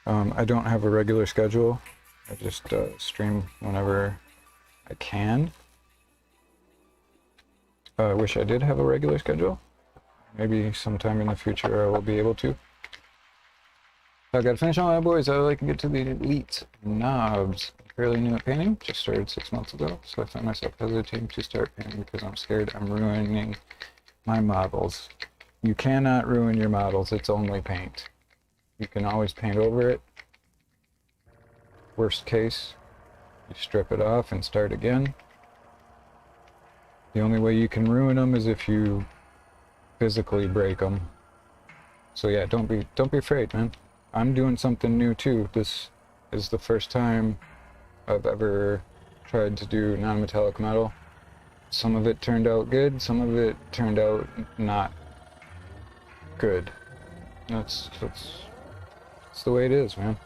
I don't have a regular schedule. I just stream whenever I can. I wish I did have a regular schedule. Maybe sometime in the future I will be able to. I gotta finish all my boys. I like to get to the elite knobs. Fairly new at painting. Just started 6 months ago, so I find myself hesitating to start painting because I'm scared I'm ruining my models. You cannot ruin your models. It's only paint. You can always paint over it. Worst case, you strip it off and start again. The only way you can ruin them is if you physically break them. So yeah, don't be afraid, man. I'm doing something new too. This is the first time I've ever tried to do non-metallic metal. Some of it turned out good, some of it turned out not good. That's the way it is, man.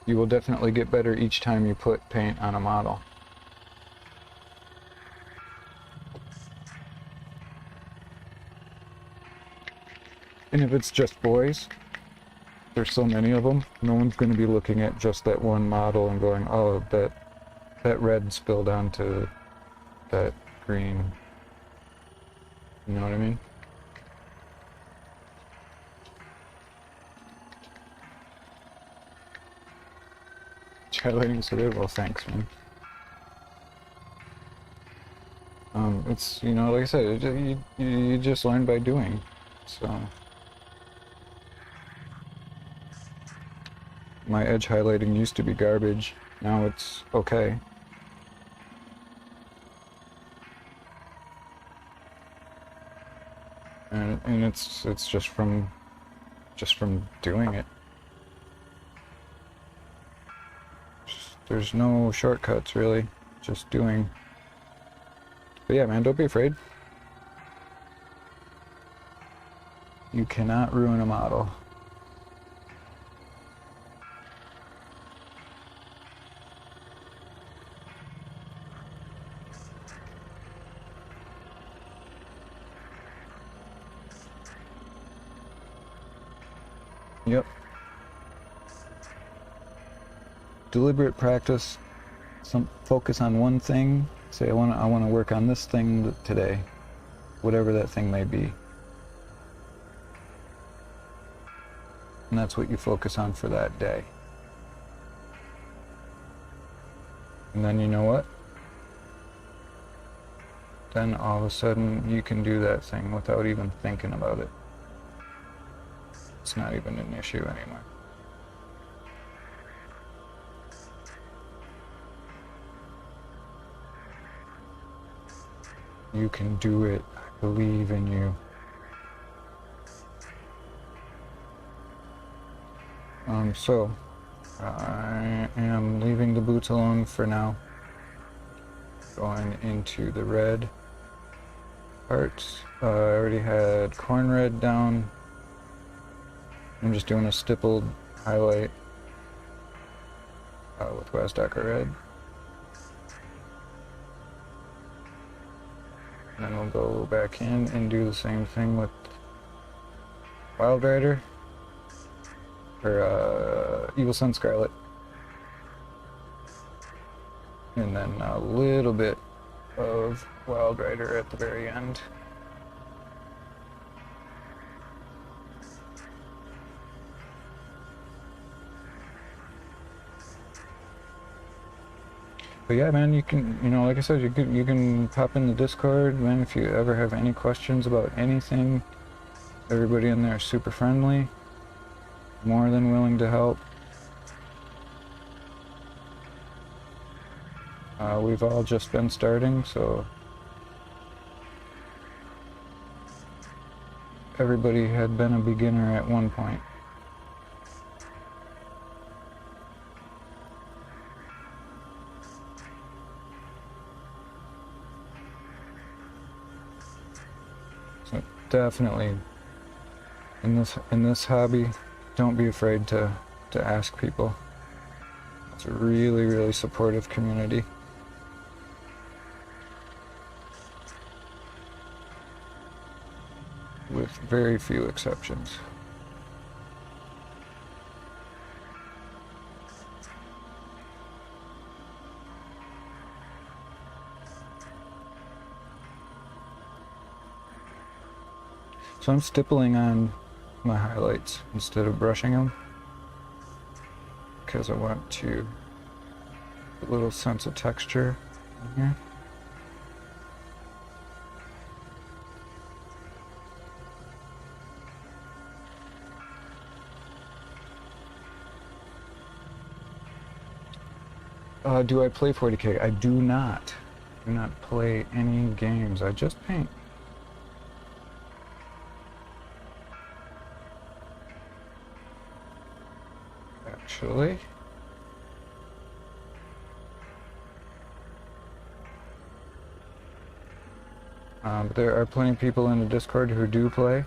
You will definitely get better each time you put paint on a model. And if it's just boys, there's so many of them, no one's going to be looking at just that one model and going, oh, that red spilled onto that green. You know what I mean? Highlighting so good. Well, thanks, man. it's, you know, like I said, you just learn by doing. So my edge highlighting used to be garbage. Now it's okay. And it's just from doing it. There's no shortcuts really, just doing. But yeah, man, don't be afraid. You cannot ruin a model. Yep. Deliberate practice. Focus on one thing. Say I want to work on this thing today, whatever that thing may be. And that's what you focus on for that day. And then you know what? Then all of a sudden you can do that thing without even thinking about it. It's not even an issue anymore. You can do it. I believe in you. So I am leaving the boots alone for now. Going into the red parts. I already had corn red down. I'm just doing a stippled highlight with Westdocker red. And then we'll go back in and do the same thing with Wild Rider, or Evil Sun Scarlet. And then a little bit of Wild Rider at the very end. But yeah, man, you can, you know, like I said, you can pop in the Discord, man, if you ever have any questions about anything. Everybody in there is super friendly. More than willing to help. We've all just been starting, so everybody had been a beginner at one point. So definitely in this hobby, don't be afraid to ask people. It's a really, really supportive community. With very few exceptions. So I'm stippling on my highlights instead of brushing them, because I want to a little sense of texture in here. Do I play 40K? I do not. Do not play any games. I just paint. Actually. But there are plenty of people in the Discord who do play.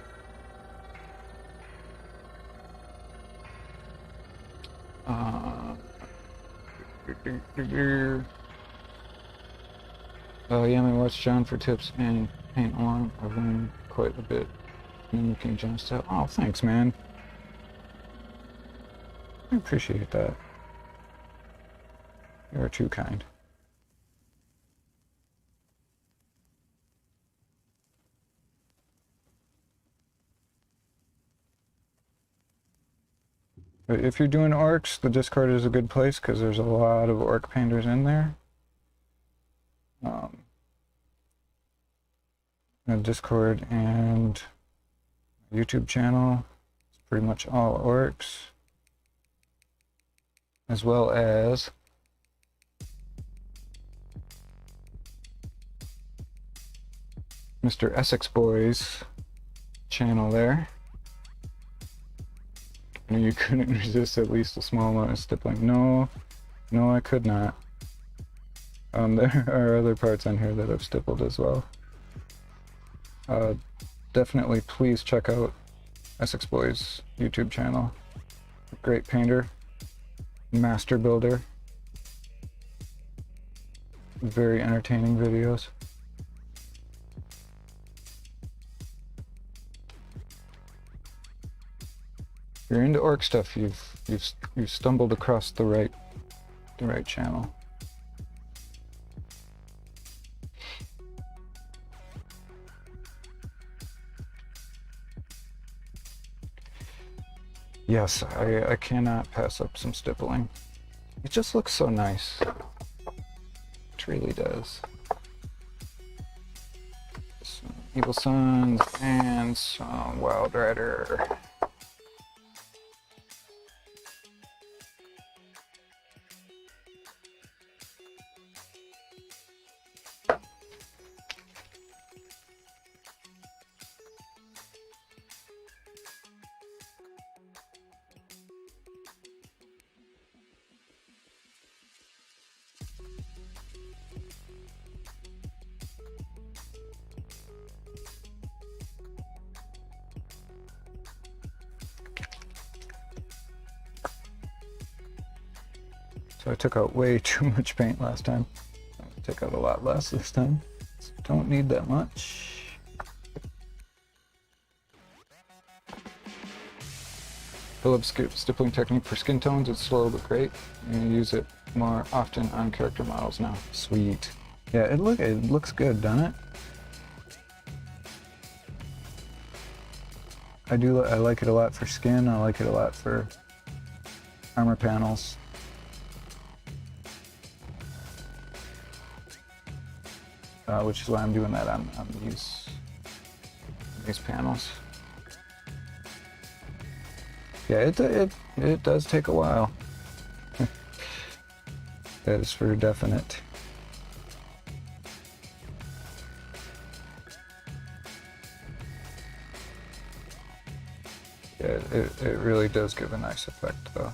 Yeah, I watch John for tips and paint along. I've learned quite a bit. And you can just tell. Oh, thanks, man. I appreciate that. You're too kind. But if you're doing orcs, the Discord is a good place because there's a lot of orc painters in there. Discord and YouTube channel. It's pretty much all orcs, as well as Mr. Essex Boy's channel there. I knew you couldn't resist at least a small amount of stippling. No, I could not. There are other parts on here that I've stippled as well. Definitely please check out Essex Boy's YouTube channel. Great painter, master builder, very entertaining videos. If you're into orc stuff, you've stumbled across the right channel. Yes, I cannot pass up some stippling. It just looks so nice. It really does. Some Evil Sons and some Wild Rider. So I took out way too much paint last time. I'm gonna take out a lot less this time. Don't need that much. Philip's stippling technique for skin tones. It's slow but great. I'm gonna use it more often on character models now. Sweet. Yeah, it looks good, doesn't it? I like it a lot for skin. I like it a lot for armor panels. Which is why I'm doing that on these panels. Yeah, it does take a while. That is for definite. Yeah, it really does give a nice effect though.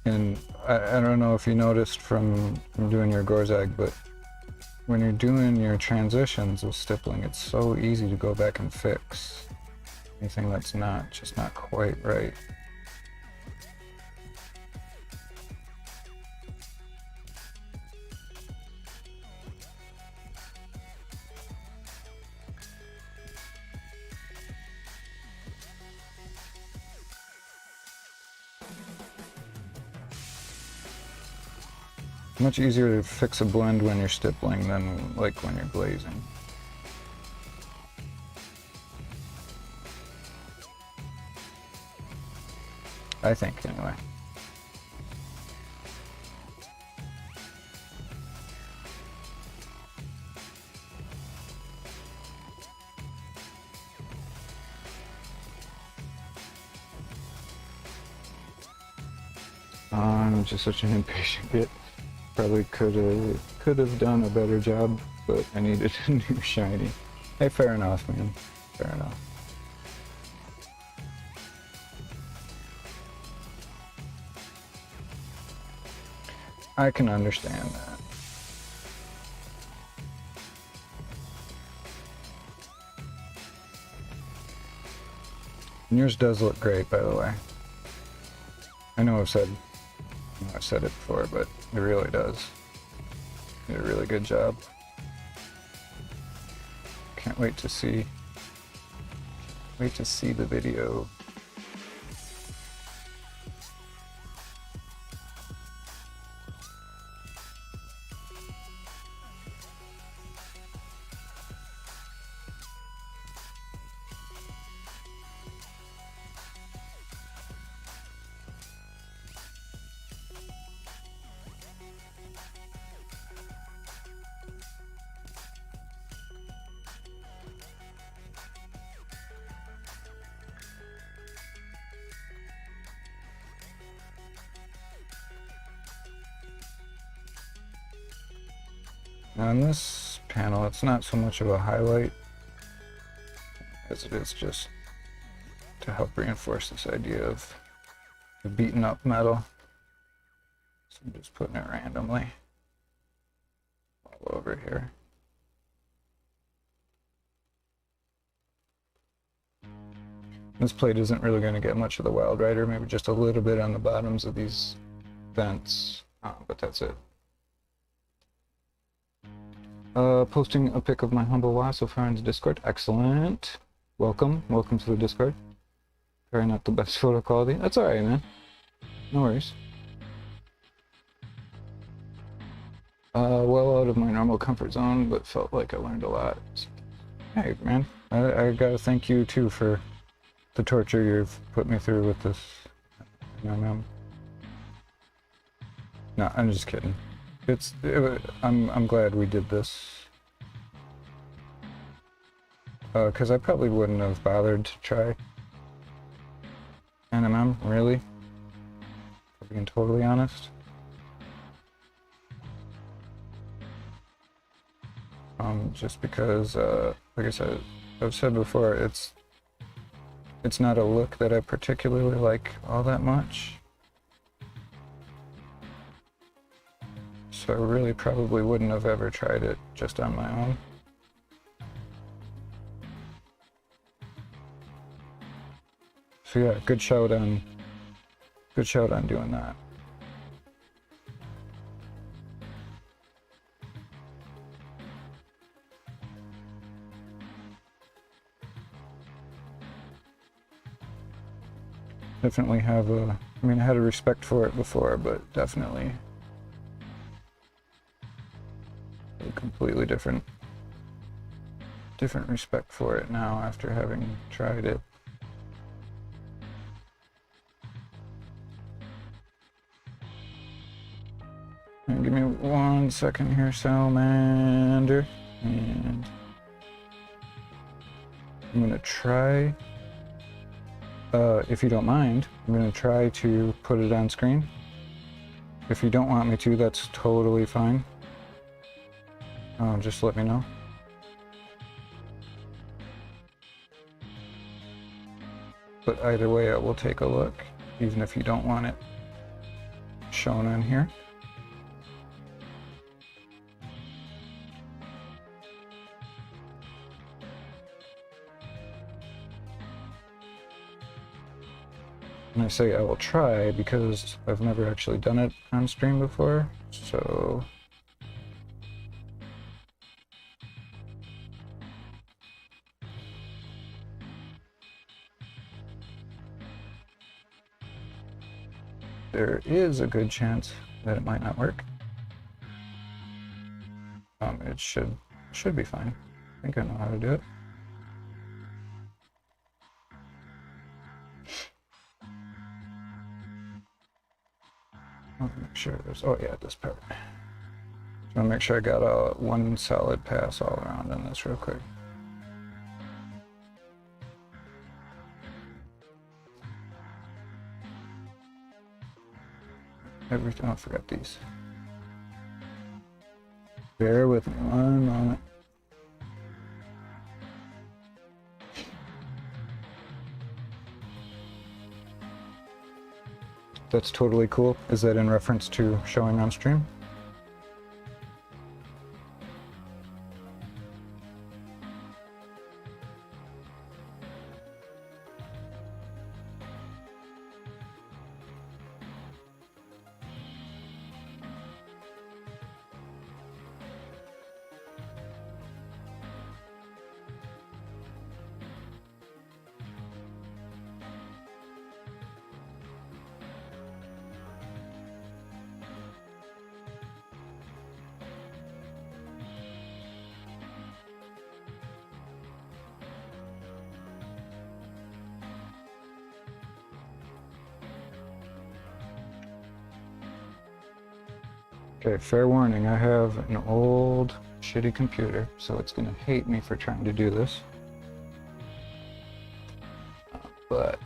And I don't know if you noticed from doing your Gorzag, but when you're doing your transitions with stippling, it's so easy to go back and fix anything that's just not quite right. Much easier to fix a blend when you're stippling than like when you're glazing. I think, anyway. I'm just such an impatient git. Probably could have done a better job, but I needed a new shiny. Hey, fair enough, man. Fair enough. I can understand that. And yours does look great, by the way. I know I've said it before, but it really does. You did a really good job. Can't wait to see the video. Now in this panel, it's not so much of a highlight as it is just to help reinforce this idea of the beaten up metal. So I'm just putting it randomly all over here. This plate isn't really going to get much of the Wild Rider, maybe just a little bit on the bottoms of these vents, but that's it. Posting a pic of my humble wasp so far in the Discord. Excellent. Welcome to the Discord. Probably not the best photo quality. That's alright, man. No worries. Well out of my normal comfort zone, but felt like I learned a lot. Hey, man. I gotta thank you, too, for the torture you've put me through with this. No, I'm just kidding. I'm glad we did this. Because I probably wouldn't have bothered to try NMM, really. For being totally honest. Just because, like I said, I've said before, it's not a look that I particularly like all that much. So I really probably wouldn't have ever tried it just on my own. So yeah, good shout on doing that. Definitely have a, I mean, I had a respect for it before, but definitely a completely different respect for it now after having tried it. And give me 1 second here, Salamander, and I'm gonna try. If you don't mind, I'm going to try to put it on screen. If you don't want me to, that's totally fine. Just let me know. But either way, I will take a look, even if you don't want it shown on here. And I say I will try because I've never actually done it on stream before, so... there is a good chance that it might not work. It should be fine. I think I know how to do it. I'll make sure there's, oh yeah, this part. So I'll make sure I got one solid pass all around on this real quick. Everything, oh, I forgot these. Bear with me 1 moment. That's totally cool. Is that in reference to showing on stream? Okay, fair warning, I have an old shitty computer, so it's gonna hate me for trying to do this. But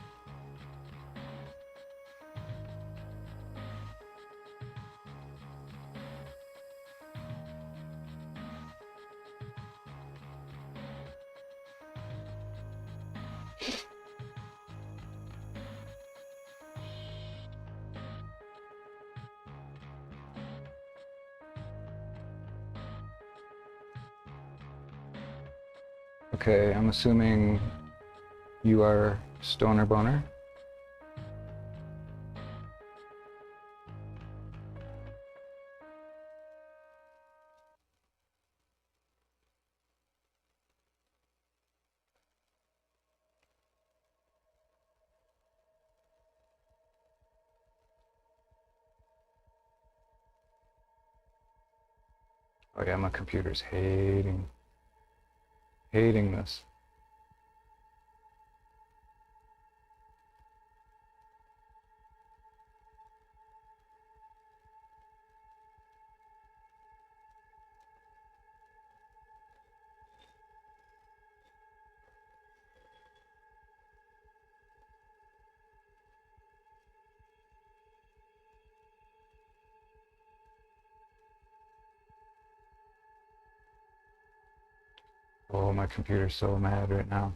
Okay, I'm assuming you are Stoner Boner. Oh yeah, my computer's hating this. Oh, my computer's so mad right now.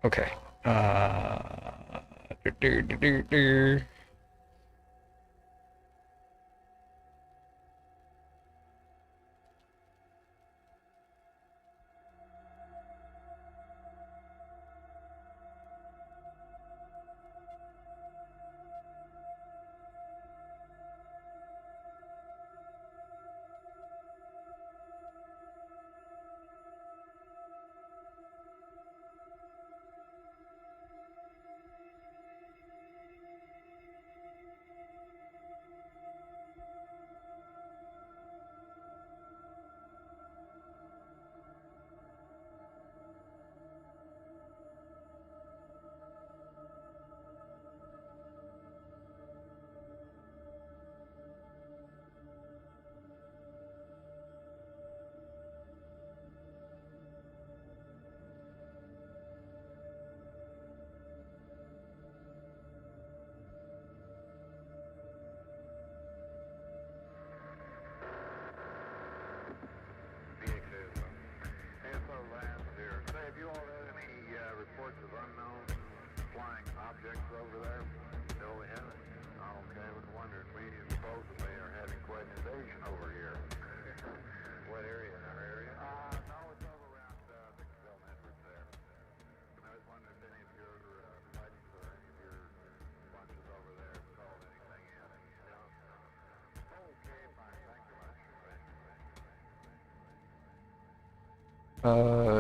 Okay. Do, do, do, do, do.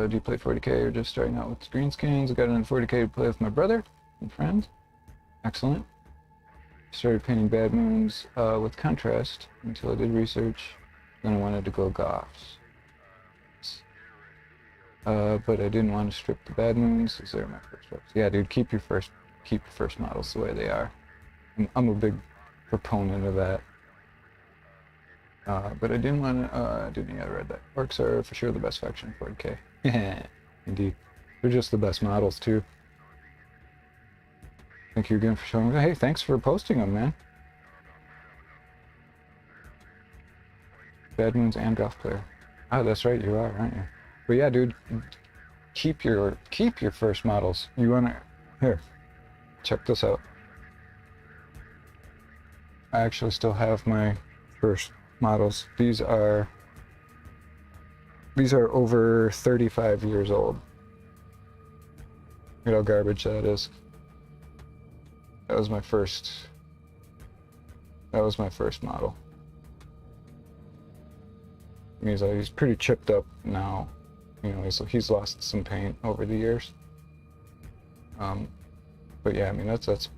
Do you play 40k or just starting out with green skins? I got into 40k to play with my brother and friends. Excellent. Started painting bad moons with contrast until I did research. Then I wanted to go goths. But I didn't want to strip the bad moons. These are my first reps. Yeah, dude, keep your first models the way they are. I'm a big proponent of that. But I didn't want to, yeah, I read that. Orcs are for sure the best faction in 40k. Indeed. They're just the best models, too. Thank you again for showing me. Hey, thanks for posting them, man. Bad Moons and Goth player. Oh, that's right, you are, aren't you? But yeah, dude, keep your first models. You wanna, here, check this out. I actually still have my first models. These are over 35 years old. You know how garbage that is. That was my first model. He's pretty chipped up now. You know, he's lost some paint over the years. But yeah, I mean that's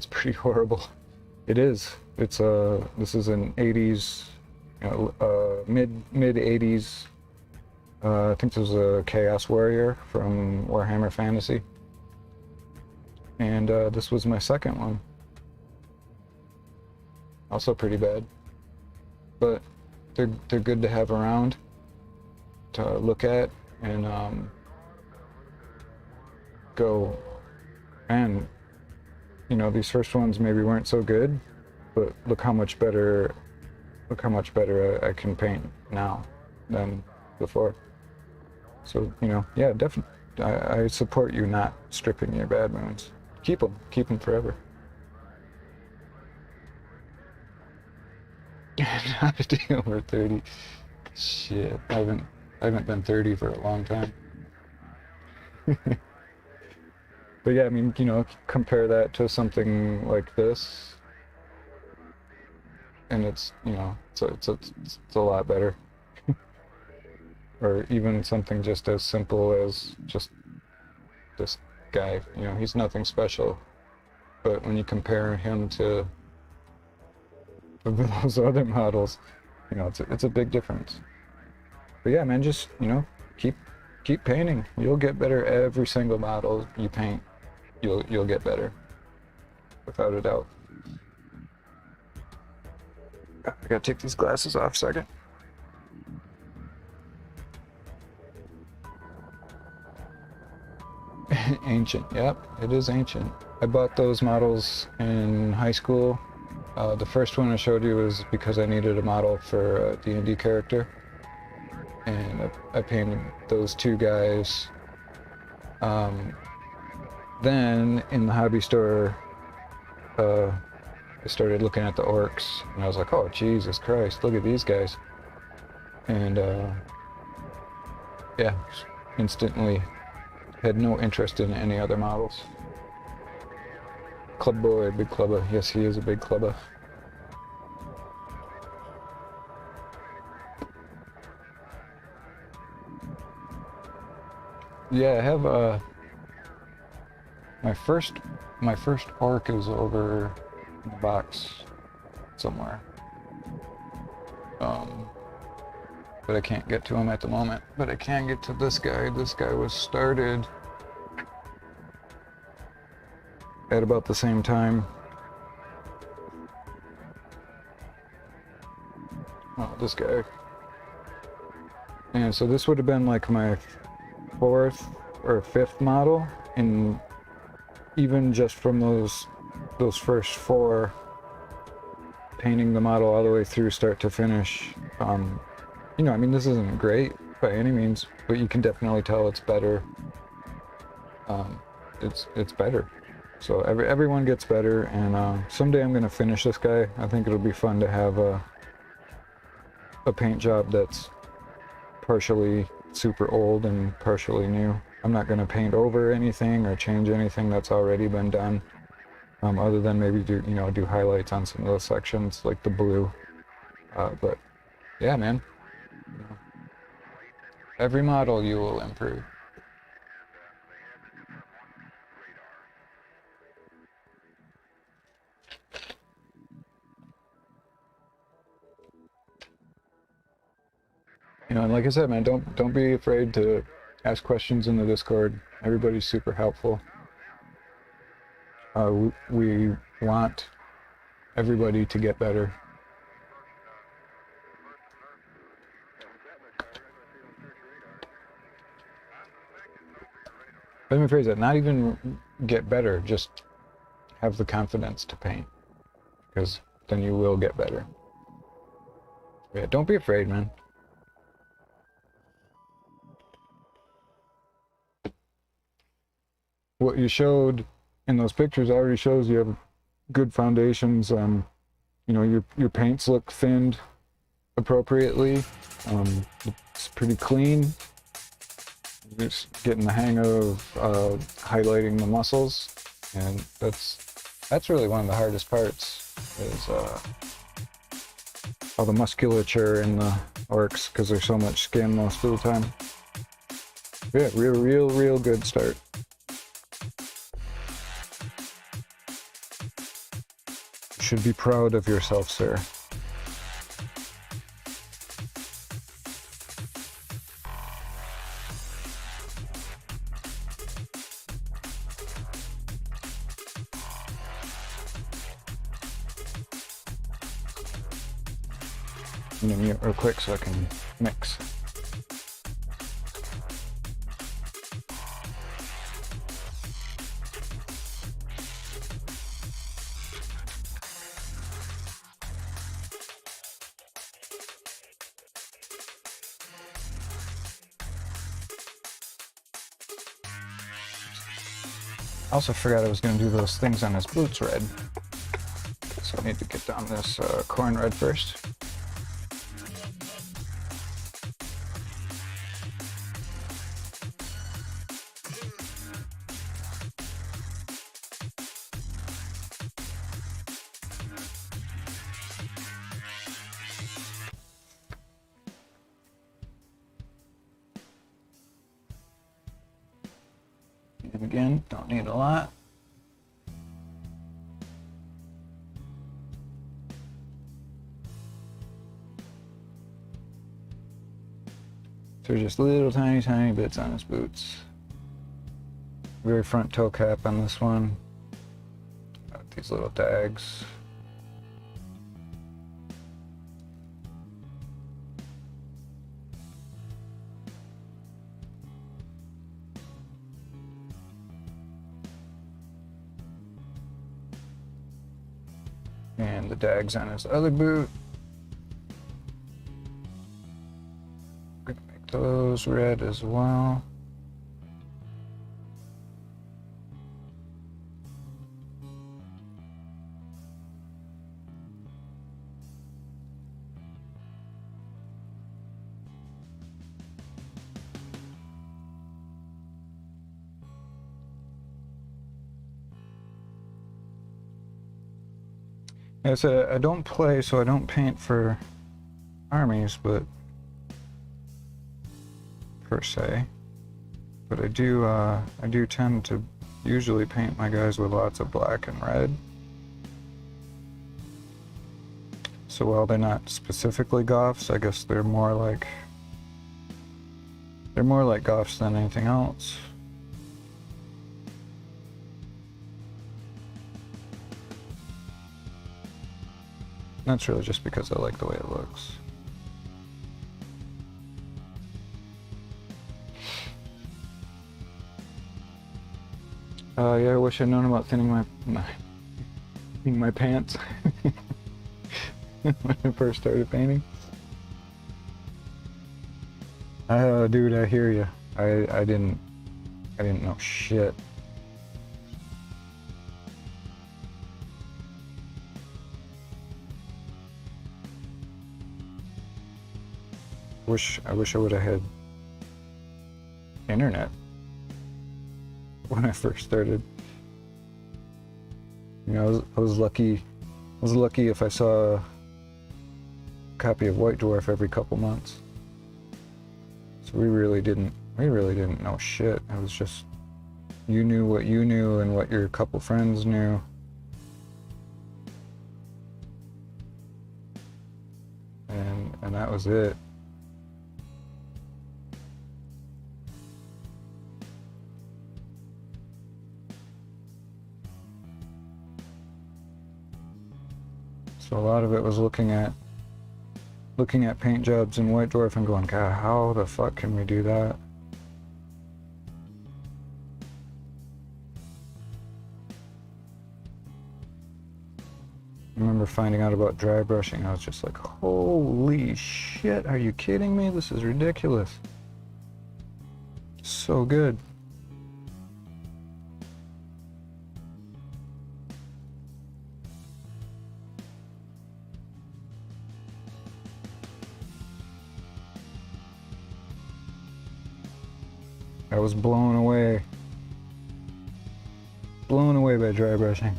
pretty horrible. It is. It's this is an 80s, you know, mid 80s. I think this was a Chaos Warrior from Warhammer Fantasy. And this was my second one. Also pretty bad, but they're good to have around to look at and go. And you know, these first ones maybe weren't so good, but look how much better I can paint now than before. So, you know, yeah, definitely. I support you not stripping your bad moons. Keep them forever. Not a day over 30. Shit, I haven't been 30 for a long time. But yeah, I mean, you know, compare that to something like this, and it's, you know, it's a lot better. Or even something just as simple as just this guy, you know, he's nothing special. But when you compare him to those other models, you know, it's a big difference. But yeah, man, just, you know, keep painting. You'll get better every single model you paint. You'll get better, without a doubt. I gotta take these glasses off a second. Ancient, yep, it is ancient. I bought those models in high school. The first one I showed you was because I needed a model for a D&D character, and I painted those two guys. Then in the hobby store, I started looking at the orcs, and I was like, oh Jesus Christ, look at these guys. And yeah, instantly had no interest in any other models. Club boy, big clubber. Yes, he is a big clubber. Yeah, I have my first orc is over in the box somewhere. But I can't get to him at the moment. But I can get to this guy. This guy was started at about the same time. Oh, this guy. And so this would have been like my 4th or 5th model, and even just from those first 4, painting the model all the way through start to finish, you know, I mean, this isn't great by any means, but you can definitely tell it's better. It's better. So everyone gets better, and someday I'm gonna finish this guy. I think it'll be fun to have a paint job that's partially super old and partially new. I'm not gonna paint over anything or change anything that's already been done, other than maybe do highlights on some of those sections like the blue. But yeah, man, every model you will improve. You know, and like I said, man, don't be afraid to ask questions in the Discord. Everybody's super helpful. We want everybody to get better. Let me phrase that, not even get better, just have the confidence to paint, because then you will get better. Yeah, don't be afraid, man. What you showed in those pictures already shows you have good foundations. You know, your paints look thinned appropriately. It's pretty clean. You're just getting the hang of highlighting the muscles, and that's really one of the hardest parts, is all the musculature in the orcs, because there's so much skin most of the time. Yeah, real good start. You should be proud of yourself, sir. I'm gonna mute real quick so I can mix. I also forgot I was going to do those things on his boots red. So I need to get down this corn red first. And again, don't need a lot. So just little tiny bits on his boots. Very front toe cap on this one. Got these little tags. And the tags on his other boot. Gonna make those red as well. As I don't play, so I don't paint for armies, but per se. But I do tend to usually paint my guys with lots of black and red. So while they're not specifically Goths, I guess they're more like Goths than anything else. That's really just because I like the way it looks. Yeah, I wish I'd known about thinning my pants when I first started painting. Dude, I hear you. I didn't know shit. I wish I would have had internet when I first started. You know, I was lucky if I saw a copy of White Dwarf every couple months. So we really didn't know shit. It was just you knew what you knew and what your couple friends knew. And that was it. So a lot of it was looking at paint jobs in White Dwarf and going, God, how the fuck can we do that? I remember finding out about dry brushing. I was just like, holy shit, are you kidding me? This is ridiculous. So good. I was blown away by dry brushing.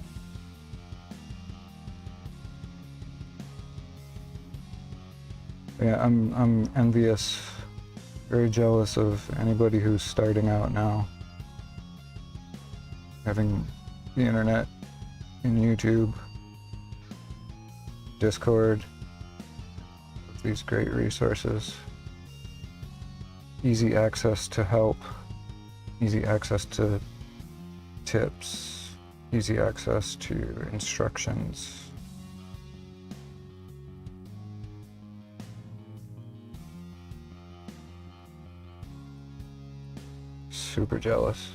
Yeah, I'm envious, very jealous of anybody who's starting out now, having the internet and YouTube, Discord, with these great resources, easy access to help, easy access to tips, easy access to instructions. Super jealous.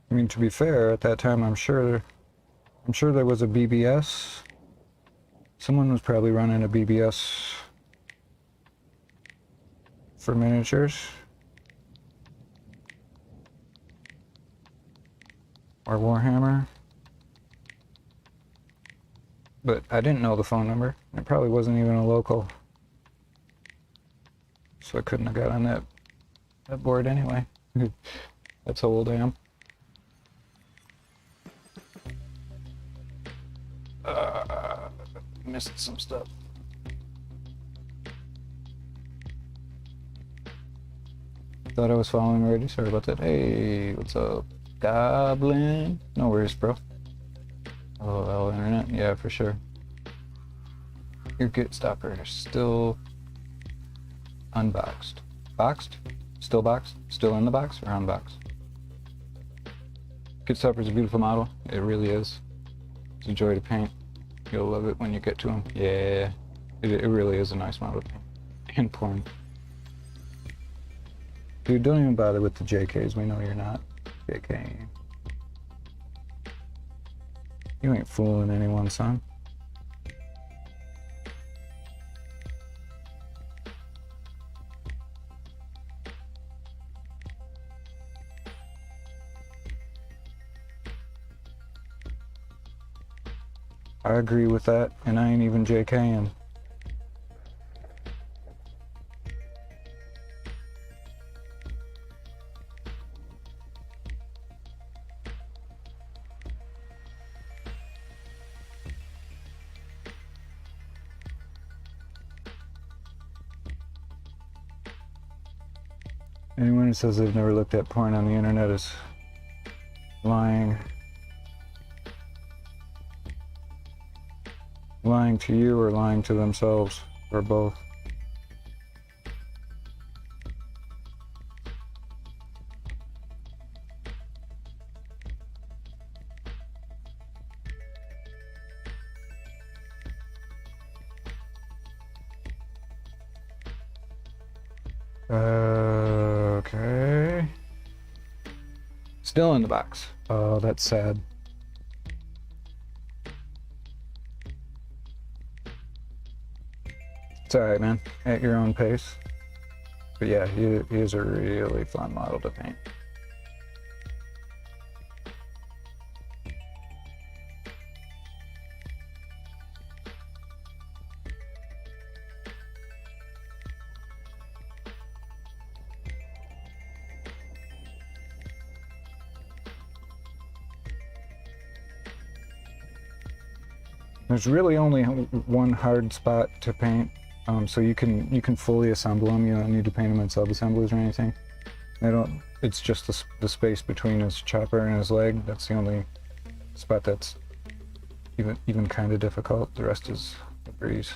I mean, to be fair, at that time, I'm sure there was a BBS Someone was probably running a BBS for miniatures. Or Warhammer. But I didn't know the phone number. It probably wasn't even a local. So I couldn't have got on that board anyway. That's how old I am. Missed some stuff. Thought I was following already. Sorry about that. Hey, what's up, Goblin? No worries, bro. Hello, internet. Yeah, for sure. Your Gitstompa is still unboxed. Boxed? Still boxed? Still in the box or unboxed? Gitstompa is a beautiful model. It really is. It's a joy to paint. You'll love it when you get to them. Yeah, it really is a nice model to paint. And porn. Dude, don't even bother with the JKs. We know you're not JK. You ain't fooling anyone, son. I agree with that, and I ain't even JKing. Anyone who says they've never looked at porn on the internet is lying. Lying to you or lying to themselves, or both. Okay. Still in the box. Oh, that's sad. It's alright, man. At your own pace. But yeah, he is a really fun model to paint. There's really only one hard spot to paint. So you can fully assemble them. You don't need to paint them in sub-assemblies or anything. It's just the space between his chopper and his leg. That's the only spot that's even kind of difficult. The rest is a breeze.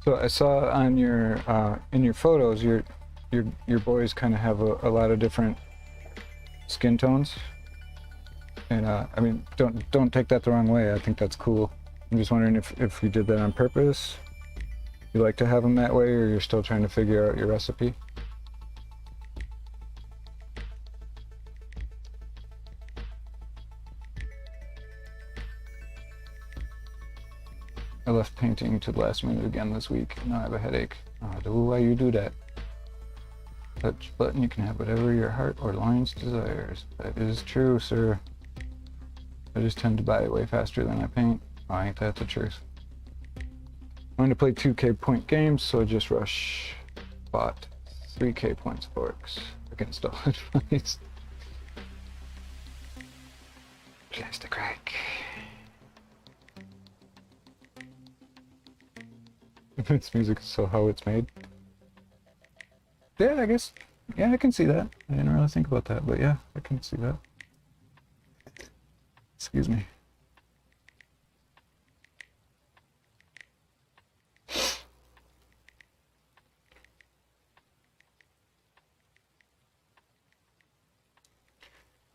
So I saw on your in your photos, your boys kind of have a lot of different skin tones, and I mean, don't take that the wrong way. I think that's cool. I'm just wondering if you did that on purpose. You like to have them that way, or you're still trying to figure out your recipe. I left painting to the last minute again this week. Now I have a headache. Why you do that? Touch button, you can have whatever your heart or loins desires. That is true, sir. I just tend to buy it way faster than I paint. Oh, ain't that the truth? I'm going to play 2K point games, so I just bought 3k points of orcs against all advice. Plastic rack. This music is so how it's made. Yeah, I guess. Yeah, I can see that. I didn't really think about that, but yeah, I can see that. Excuse me.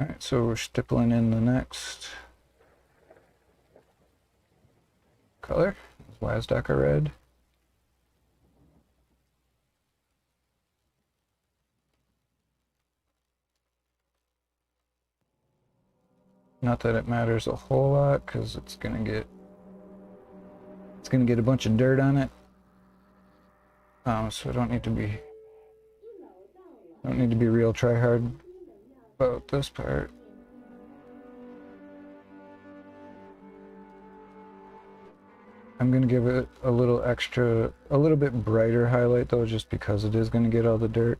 Alright, so we're stippling in the next color. Wazdaka red. Not that it matters a whole lot, because it's gonna get a bunch of dirt on it. So I don't need to be real try hard about this part. I'm gonna give it a little bit brighter highlight though, just because it is gonna get all the dirt.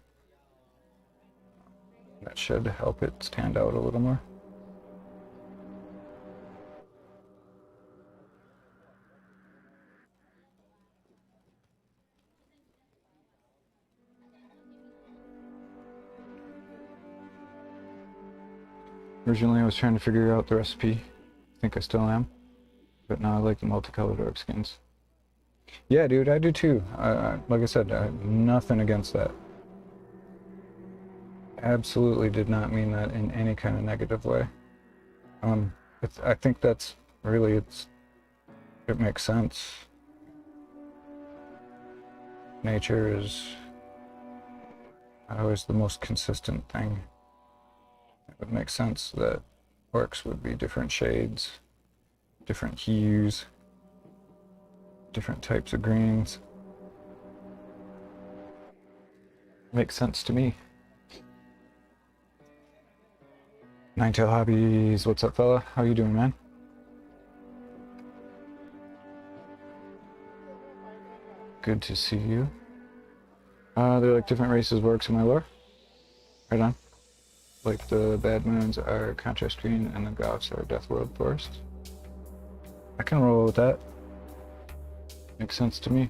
That should help it stand out a little more. Originally I was trying to figure out the recipe. I think I still am. But now I like the multicolored orc skins. Yeah, dude, I do too. Like I said, I have nothing against that. Absolutely did not mean that in any kind of negative way. I think that's really, it makes sense. Nature is always the most consistent thing. It would make sense that orcs would be different shades, different hues, different types of greens. Makes sense to me. Ninetail Hobbies, what's up, fella? How you doing, man? Good to see you. They're like different races of orcs in my lore. Right on. Like the Bad Moons are Contrast Green and the Goths are Death World Forest. I can roll with that. Makes sense to me.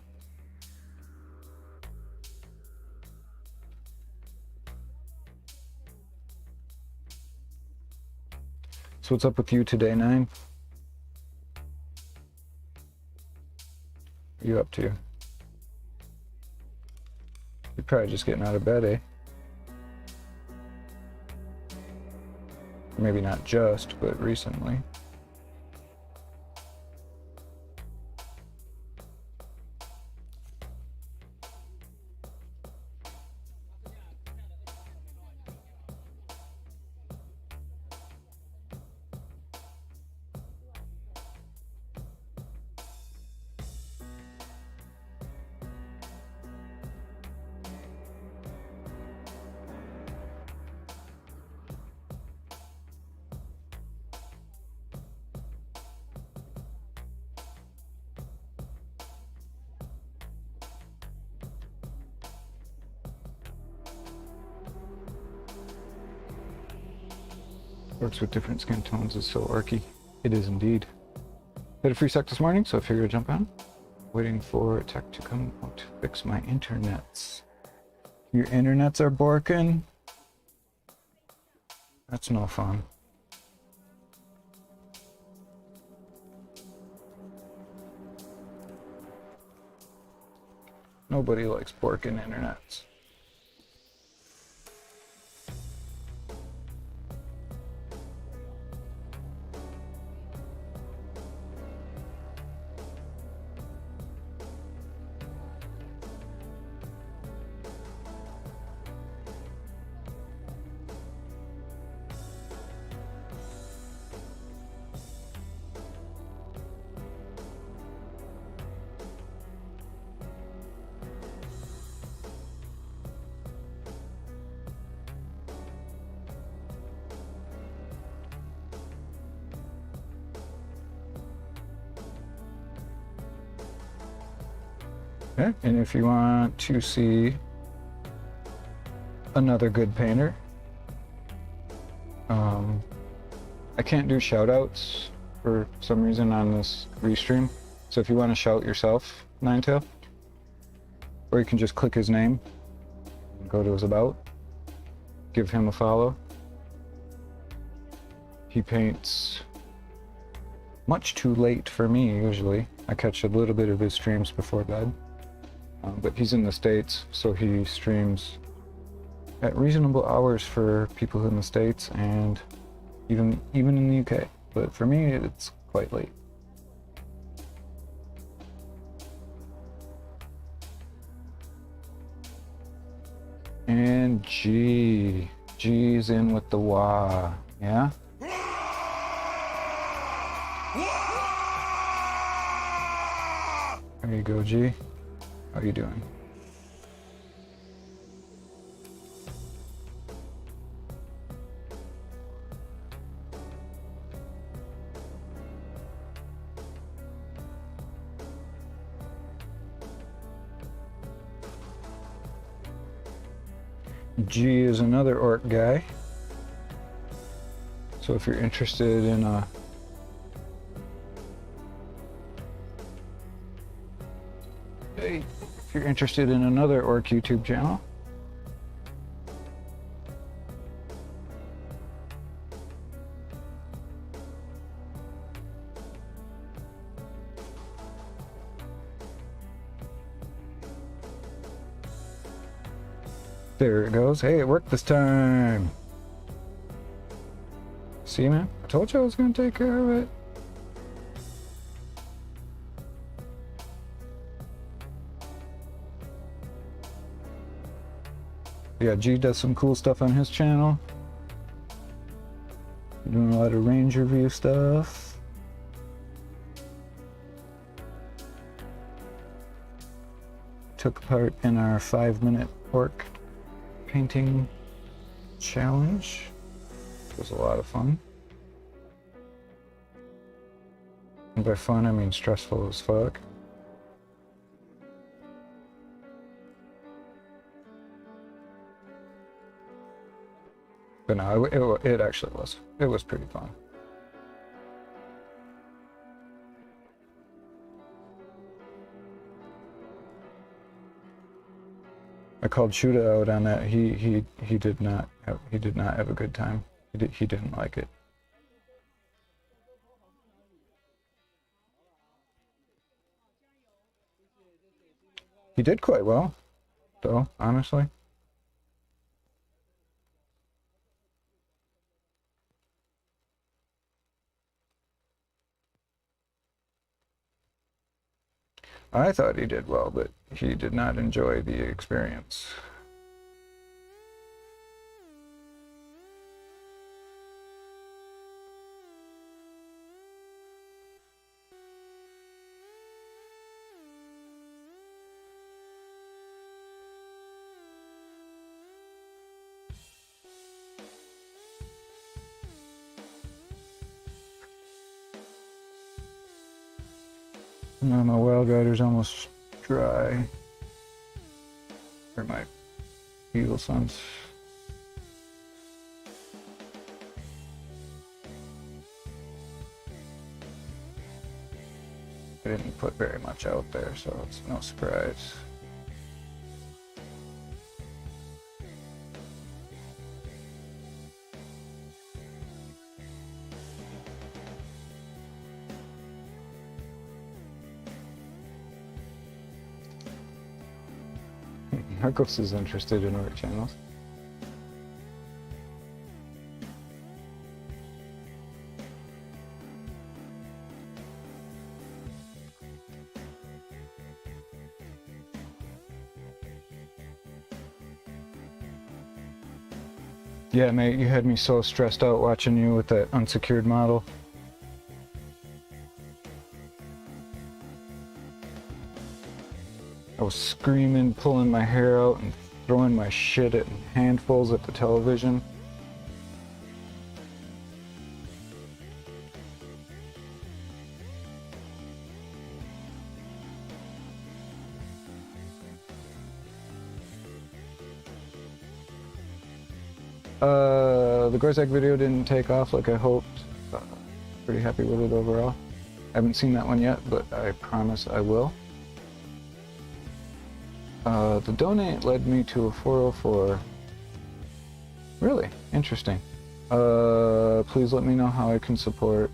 So what's up with you today, Nine? What are you up to? You're probably just getting out of bed, eh? Maybe not just, but recently. Works with different skin tones is so orky. It is indeed. Had a free sec this morning, so I figured I'd jump on. Waiting for tech to come out to fix my internets. Your internets are borking? That's no fun. Nobody likes borking internets. Okay, and if you want to see another good painter. I can't do shout outs for some reason on this restream. So if you want to shout yourself, Ninetail, or you can just click his name, go to his about, give him a follow. He paints much too late for me usually. I catch a little bit of his streams before bed. But he's in the States, so he streams at reasonable hours for people in the States and even in the UK. But for me, it's quite late. And G's in with the wah, yeah? There you go, G. How you doing? G is another orc guy. So if you're interested in if you're interested in another orc YouTube channel, there it goes. Hey, it worked this time. See, man? I told you I was gonna take care of it. Yeah, G does some cool stuff on his channel. Doing a lot of range review stuff. Took part in our 5-minute orc painting challenge. It was a lot of fun. And by fun, I mean stressful as fuck. But no, it actually was. It was pretty fun. I called Shuda out on that. He did not have a good time. He didn't like it. He did quite well, though, honestly. I thought he did well, but he did not enjoy the experience. No, my Wild Rider's almost dry. Or my Eagle Suns. I didn't put very much out there, so it's no surprise. Marcos is interested in art channels. Yeah, mate, you had me so stressed out watching you with that unsecured model. I was screaming, pulling my hair out, and throwing my shit at handfuls at the television. The Gorzag video didn't take off like I hoped. Pretty happy with it overall. I haven't seen that one yet, but I promise I will. The donate led me to a 404. Really? Interesting. Please let me know how I can support,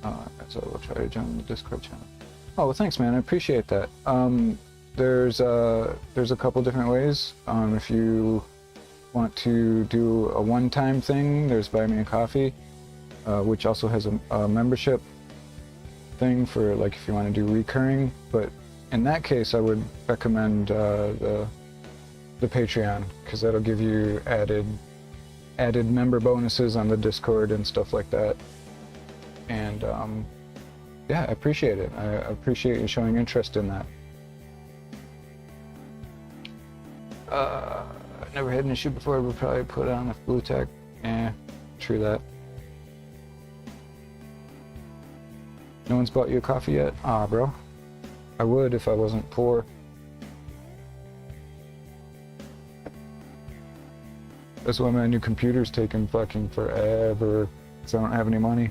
as I will try to join the Discord channel. Oh, well, thanks, man. I appreciate that. There's a couple different ways. If you want to do a one-time thing, there's Buy Me a Coffee, which also has a membership thing for, like, if you want to do recurring. But in that case, I would recommend the Patreon, because that'll give you added member bonuses on the Discord and stuff like that. And yeah, I appreciate it. I appreciate you showing interest in that. Never had an issue before. Would probably put on a blue tech. True that. No one's bought you a coffee yet? Ah, bro. I would if I wasn't poor. That's why my new computer's taking fucking forever, because I don't have any money.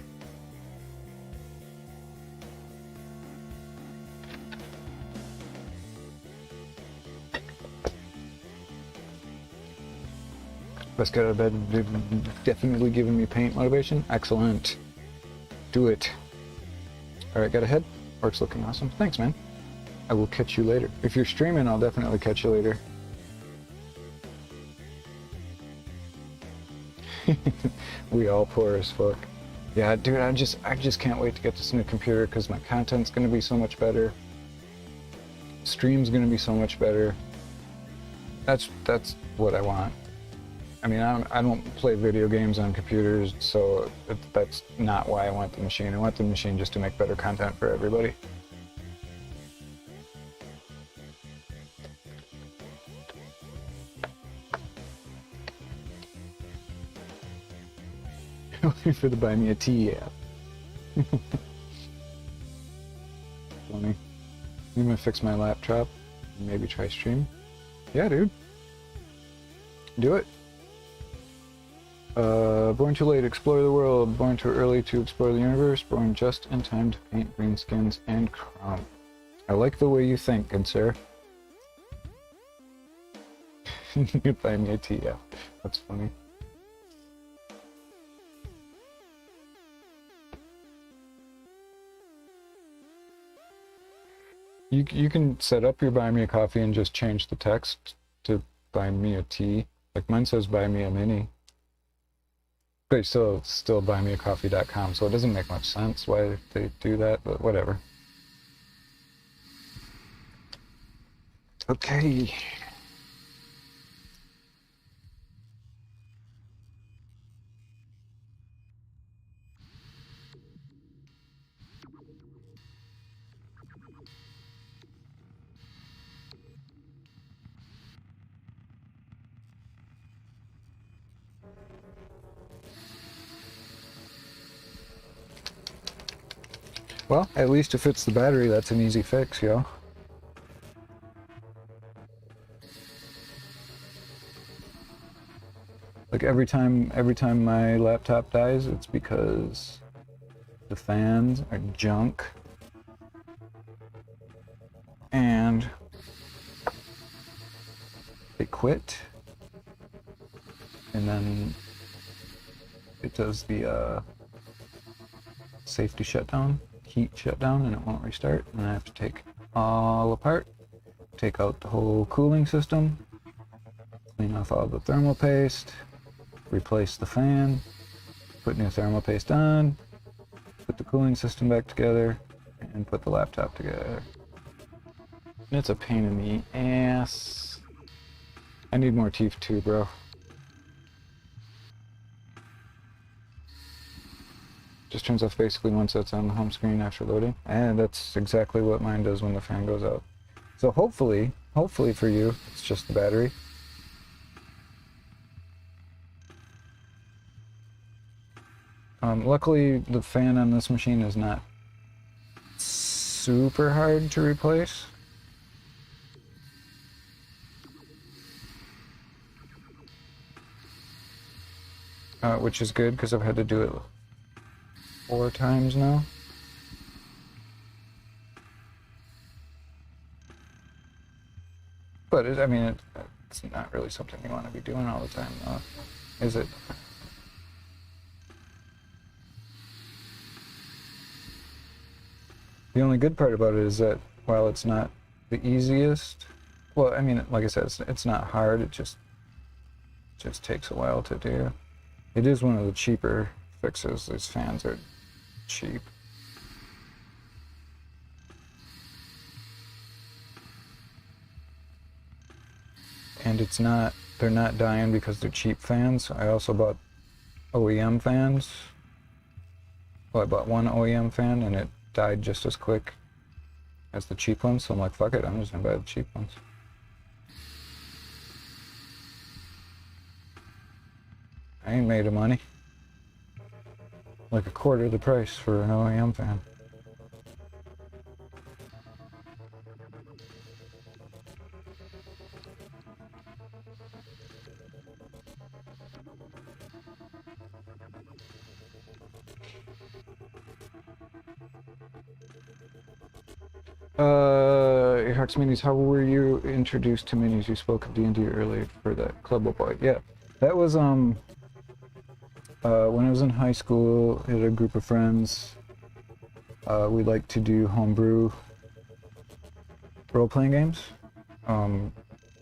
Best get out of bed, definitely giving me paint motivation. Excellent. Do it. Alright, got a head. Work's looking awesome. Thanks, man. I will catch you later. If you're streaming, I'll definitely catch you later. We all poor as fuck. Yeah, dude, I just can't wait to get this new computer, because my content's gonna be so much better. Stream's gonna be so much better. That's what I want. I mean, I don't play video games on computers, so that's not why I want the machine. I want the machine just to make better content for everybody. Waiting for the Buy Me a Tea app. Funny. I'm gonna fix my laptop and maybe try stream. Yeah, dude. Do it. Born too late, explore the world. Born too early to explore the universe. Born just in time to paint greenskins and crown. I like the way you think, good sir. You buy me a tea, yeah. That's funny. You can set up your Buy Me a Coffee and just change the text to Buy Me a Tea. Like mine says Buy Me a Mini. But still buymeacoffee.com, so it doesn't make much sense why they do that, but whatever. Okay. Well, at least if it's the battery, that's an easy fix, yo. Like every time my laptop dies, it's because the fans are junk and they quit, and then it does the safety shutdown, heat shutdown, and it won't restart, and I have to take all apart, take out the whole cooling system, clean off all the thermal paste, replace the fan, put new thermal paste on, put the cooling system back together, and put the laptop together. And it's a pain in the ass. I need more teeth too, bro. Just turns off basically once that's on the home screen after loading. And that's exactly what mine does when the fan goes out. So hopefully for you, it's just the battery. Luckily, the fan on this machine is not super hard to replace. which is good because I've had to do it 4 times now. But I mean, it's not really something you want to be doing all the time, is it? The only good part about it is that while it's not the easiest, well, I mean, like I said, it's not hard. It just takes a while to do. It is one of the cheaper fixes. These fans are cheap. And they're not dying because they're cheap fans. I also bought OEM fans. Well, I bought one OEM fan and it died just as quick as the cheap ones, so I'm like, fuck it, I'm just gonna buy the cheap ones. I ain't made of money. Like a quarter the price for an OEM fan. Hearts Minis, how were you introduced to minis? You spoke of D&D earlier for that Club Boy. Yeah, that was when I was in high school. I had a group of friends. We liked to do homebrew role-playing games.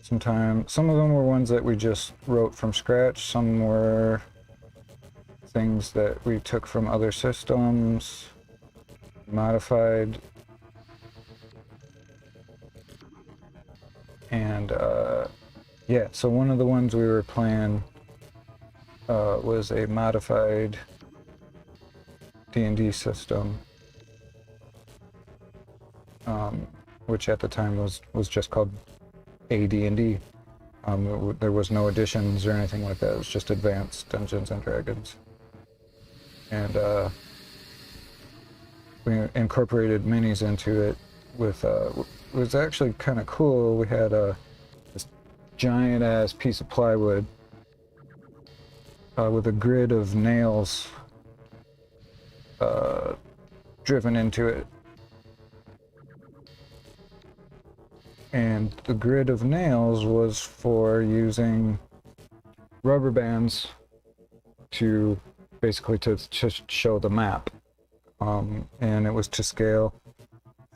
Sometimes some of them were ones that we just wrote from scratch. Some were things that we took from other systems, modified. And yeah, so one of the ones we were playing was a modified D&D system, which at the time was just called AD&D. There was no additions or anything like that. It was just Advanced Dungeons and Dragons. And we incorporated minis into it with it was actually kind of cool. We had this giant ass piece of plywood with a grid of nails driven into it. And the grid of nails was for using rubber bands to basically to show the map. And it was to scale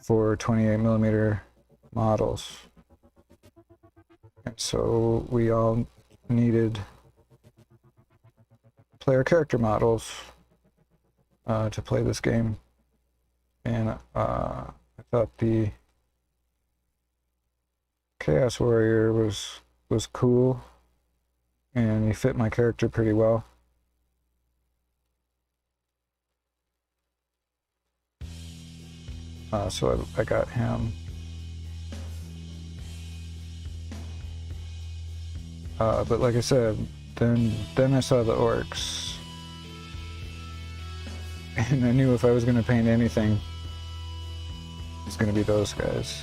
for 28mm models. And so we all needed player character models to play this game. And I thought the Chaos Warrior was cool, and he fit my character pretty well. So I got him. But like I said, then I saw the orcs, and I knew if I was going to paint anything, it's going to be those guys.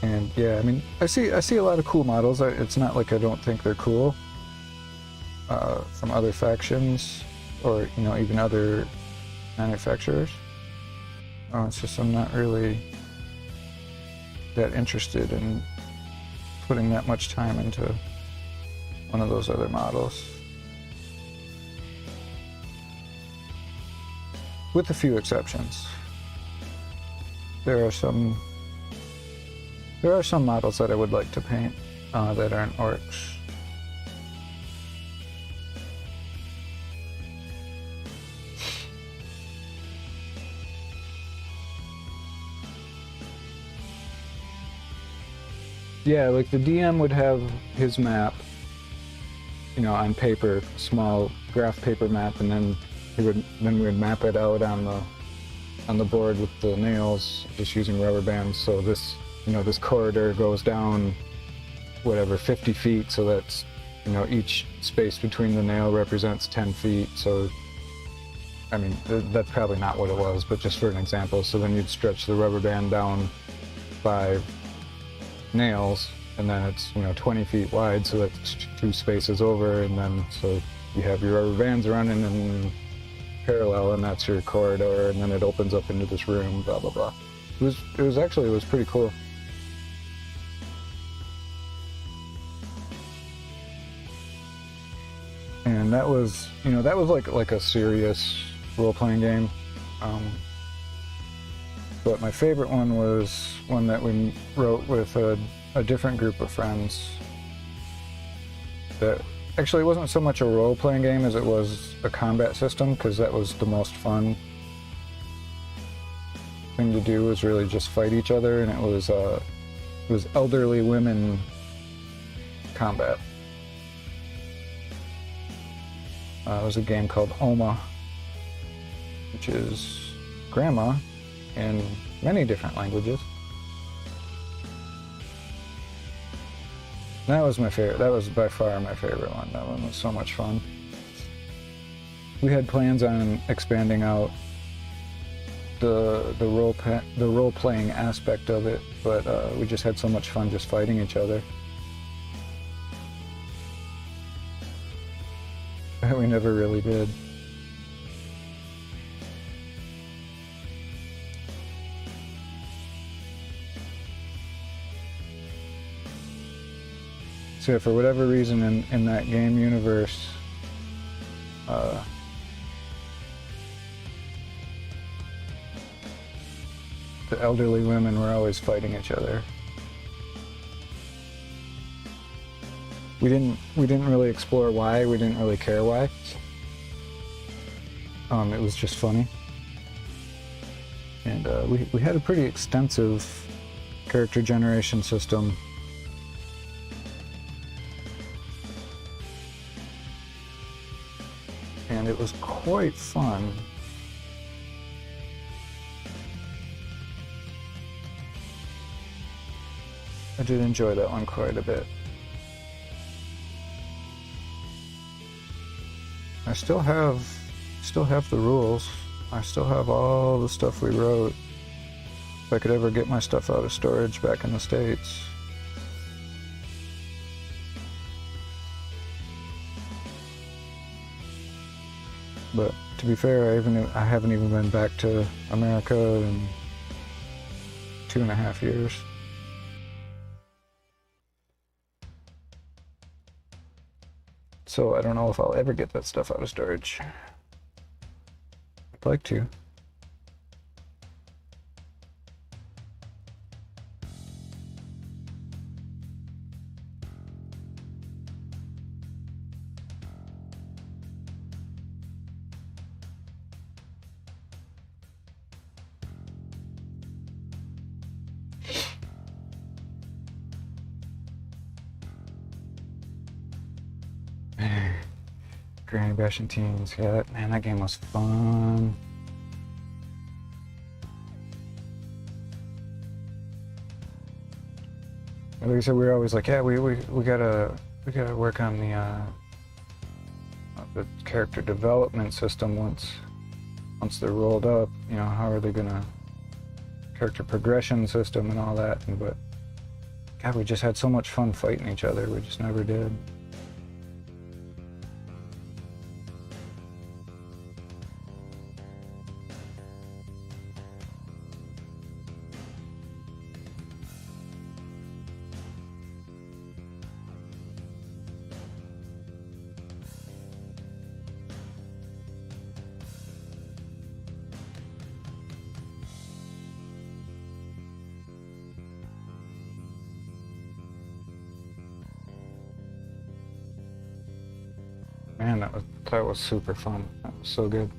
And yeah, I mean, I see a lot of cool models. It's not like I don't think they're cool. From other factions, or even other manufacturers. It's just I'm not really that interested in putting that much time into one of those other models. With a few exceptions. There are some models that I would like to paint that aren't orcs. Yeah, like the DM would have his map, on paper, small graph paper map, and then we would map it out on the board with the nails, just using rubber bands. So this, this corridor goes down, whatever, 50 feet. So that's, each space between the nail represents 10 feet. So, I mean, that's probably not what it was, but just for an example. So then you'd stretch the rubber band down by nails, and then it's 20 feet wide, so that's 2 spaces over, and then so you have your rubber bands running in parallel, and that's your corridor, and then it opens up into this room, blah blah blah. It was pretty cool. And that was like a serious role-playing game. But my favorite one was one that we wrote with a different group of friends. That actually wasn't so much a role-playing game as it was a combat system, because that was the most fun thing to do, was really just fight each other, and it was elderly women combat. It was a game called Oma, which is grandma in many different languages. That was my favorite. That was by far my favorite one. That one was so much fun. We had plans on expanding out the role-playing aspect of it, but we just had so much fun just fighting each other. We never really did. So for whatever reason in that game universe, the elderly women were always fighting each other. We didn't really explore why. We didn't really care why. It was just funny, and we had a pretty extensive character generation system. And it was quite fun. I did enjoy that one quite a bit. I still have the rules. I still have all the stuff we wrote. If I could ever get my stuff out of storage back in the States. But to be fair, I haven't even been back to America in 2.5 years. So I don't know if I'll ever get that stuff out of storage. I'd like to. Granny Bashing Teens, yeah, that game was fun. Like I said, we were always like, yeah, we gotta work on the character development system once they're rolled up. How are they gonna character progression system and all that? But God, we just had so much fun fighting each other. We just never did. Man, that was super fun. That was so good.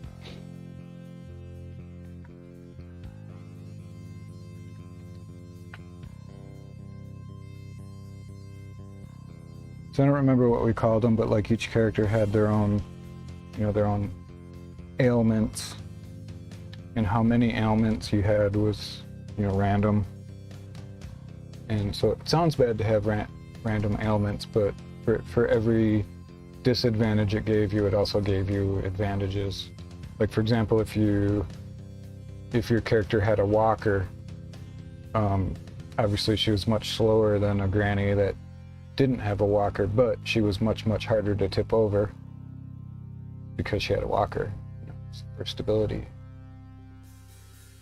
So I don't remember what we called them, but like each character had their own, their own ailments, and how many ailments you had was, random. And so it sounds bad to have random ailments, but for every disadvantage it gave you, it also gave you advantages. Like for example, if your character had a walker, obviously she was much slower than a granny that didn't have a walker, but she was much harder to tip over because she had a walker, you know, for stability.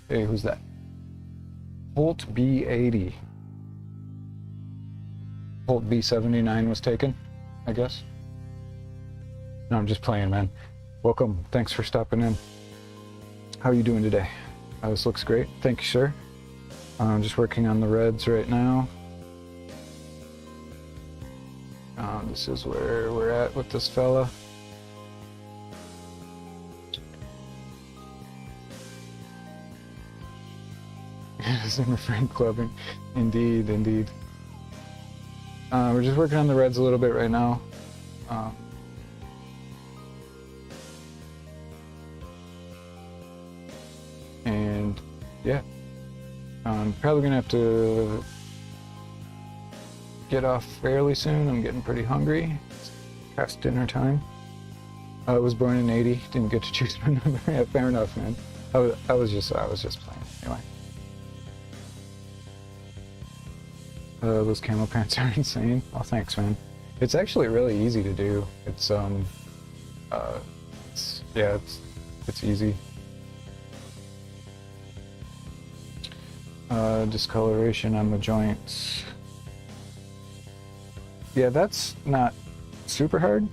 Hey, who's that? Holt B80. Holt B79 was taken, I guess. No, I'm just playing, man. Welcome. Thanks for stopping in. How are you doing today? This looks great. Thank you, sir. I'm just working on the reds right now. This is where we're at with this fella. Zimmer friend clubbing. Indeed, indeed. We're just working on the reds a little bit right now. And yeah, I'm probably gonna have to get off fairly soon. I'm getting pretty hungry. It's past dinner time. I was born in '80. Didn't get to choose my number. Yeah, fair enough, man. I was just playing anyway. Those camel pants are insane. Oh, thanks, man. It's actually really easy to do. It's easy. Discoloration on the joints. Yeah, that's not super hard.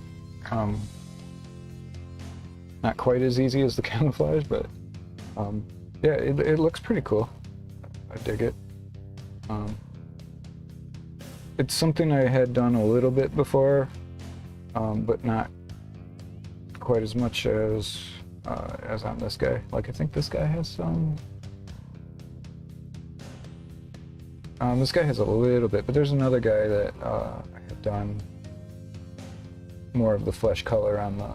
Not quite as easy as the camouflage, but yeah, it looks pretty cool. I dig it. It's something I had done a little bit before, but not quite as much as on this guy. Like, I think this guy has some. This guy has a little bit, but there's another guy that I have done more of the flesh color on the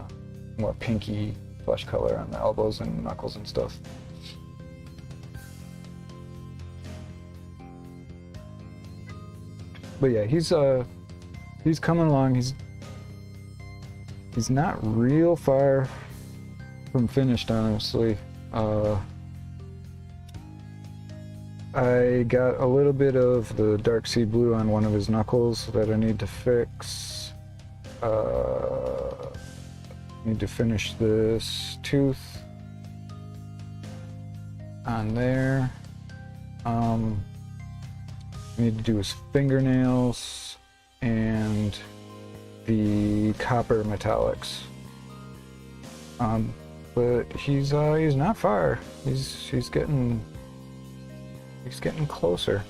more pinky flesh color on the elbows and knuckles and stuff. But yeah, he's coming along. He's not real far from finished, honestly. I got a little bit of the dark sea blue on one of his knuckles that I need to fix. Need to finish this tooth on there. Need to do his fingernails and the copper metallics. But he's not far. He's getting closer.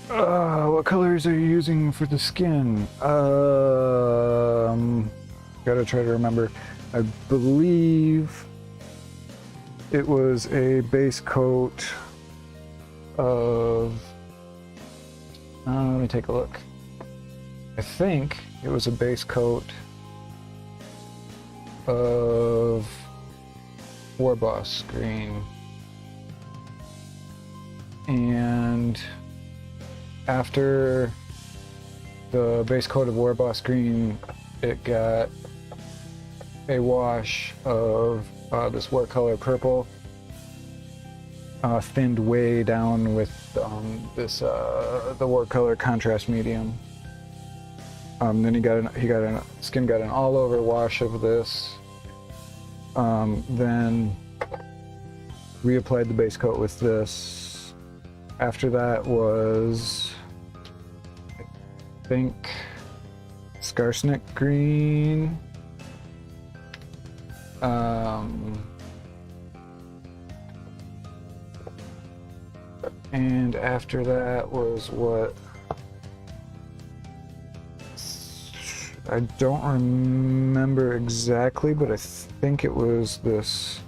What colors are you using for the skin? Gotta try to remember. I believe it was a base coat of, let me take a look. I think it was a base coat of War Boss green. And after the base coat of War Boss green, it got a wash of this watercolor purple, thinned way down with the watercolor contrast medium. Then skin got an all over wash of this. Then reapplied the base coat with this. After that was, I think, Skarsnik green. And after that was what? I don't remember exactly, but I think it was this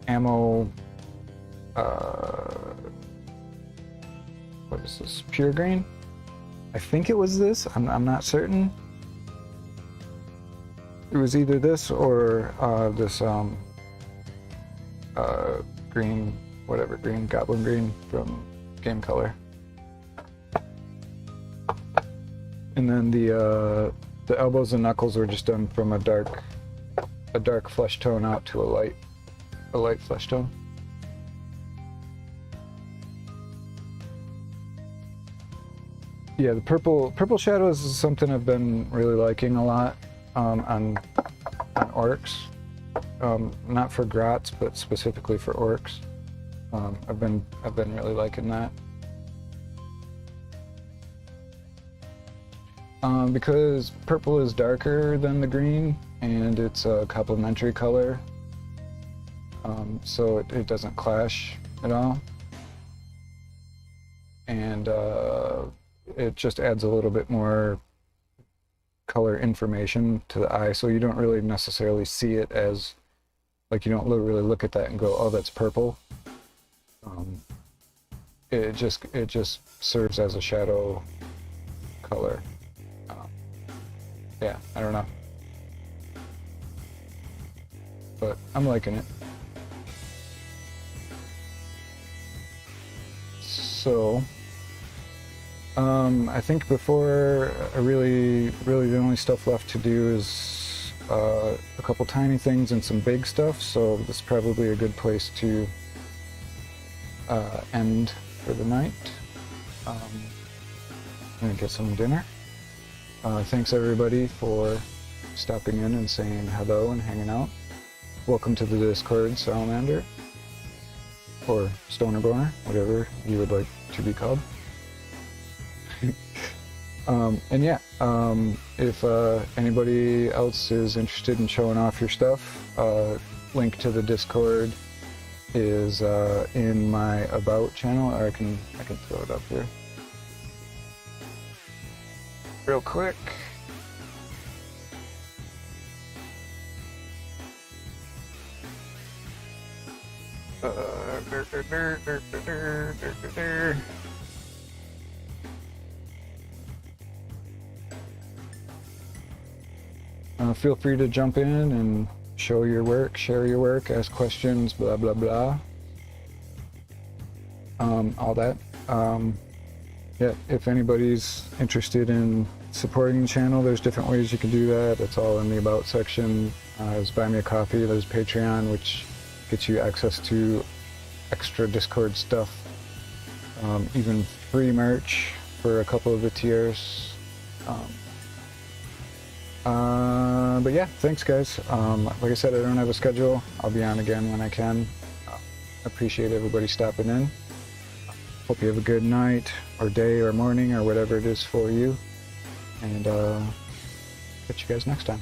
ammo. What is this? Pure green? I think it was this. I'm not certain. It was either this or this green, whatever green, goblin green from Game Color. And then the elbows and knuckles were just done from a dark flesh tone out to a light a light flesh tone. Yeah, the purple shadows is something I've been really liking a lot on orcs. Not for grots, but specifically for orcs. I've been really liking that. Because purple is darker than the green, and it's a complementary color, so it doesn't clash at all, and it just adds a little bit more color information to the eye, so you don't really necessarily see it as, like, you don't really look at that and go, oh, that's purple. It just serves as a shadow color. Yeah, I don't know, but I'm liking it. So, I think before really the only stuff left to do is a couple tiny things and some big stuff. So this is probably a good place to end for the night. I'm gonna get some dinner. Thanks everybody for stopping in and saying hello and hanging out. Welcome to the Discord, Salamander, or Stonerborner, whatever you would like to be called. And yeah, if anybody else is interested in showing off your stuff, link to the Discord is in my About channel, or I can throw it up here real quick. Feel free to jump in and show your work, share your work, ask questions, blah blah blah. All that. Yeah, if anybody's interested in supporting the channel, there's different ways you can do that. It's all in the About section. There's Buy Me a Coffee, there's Patreon, which gets you access to extra Discord stuff, even free merch for a couple of the tiers. But yeah, thanks guys. Like I said, I don't have a schedule. I'll be on again when I can. Appreciate everybody stopping in. Hope you have a good night, or day, or morning, or whatever it is for you. And catch you guys next time.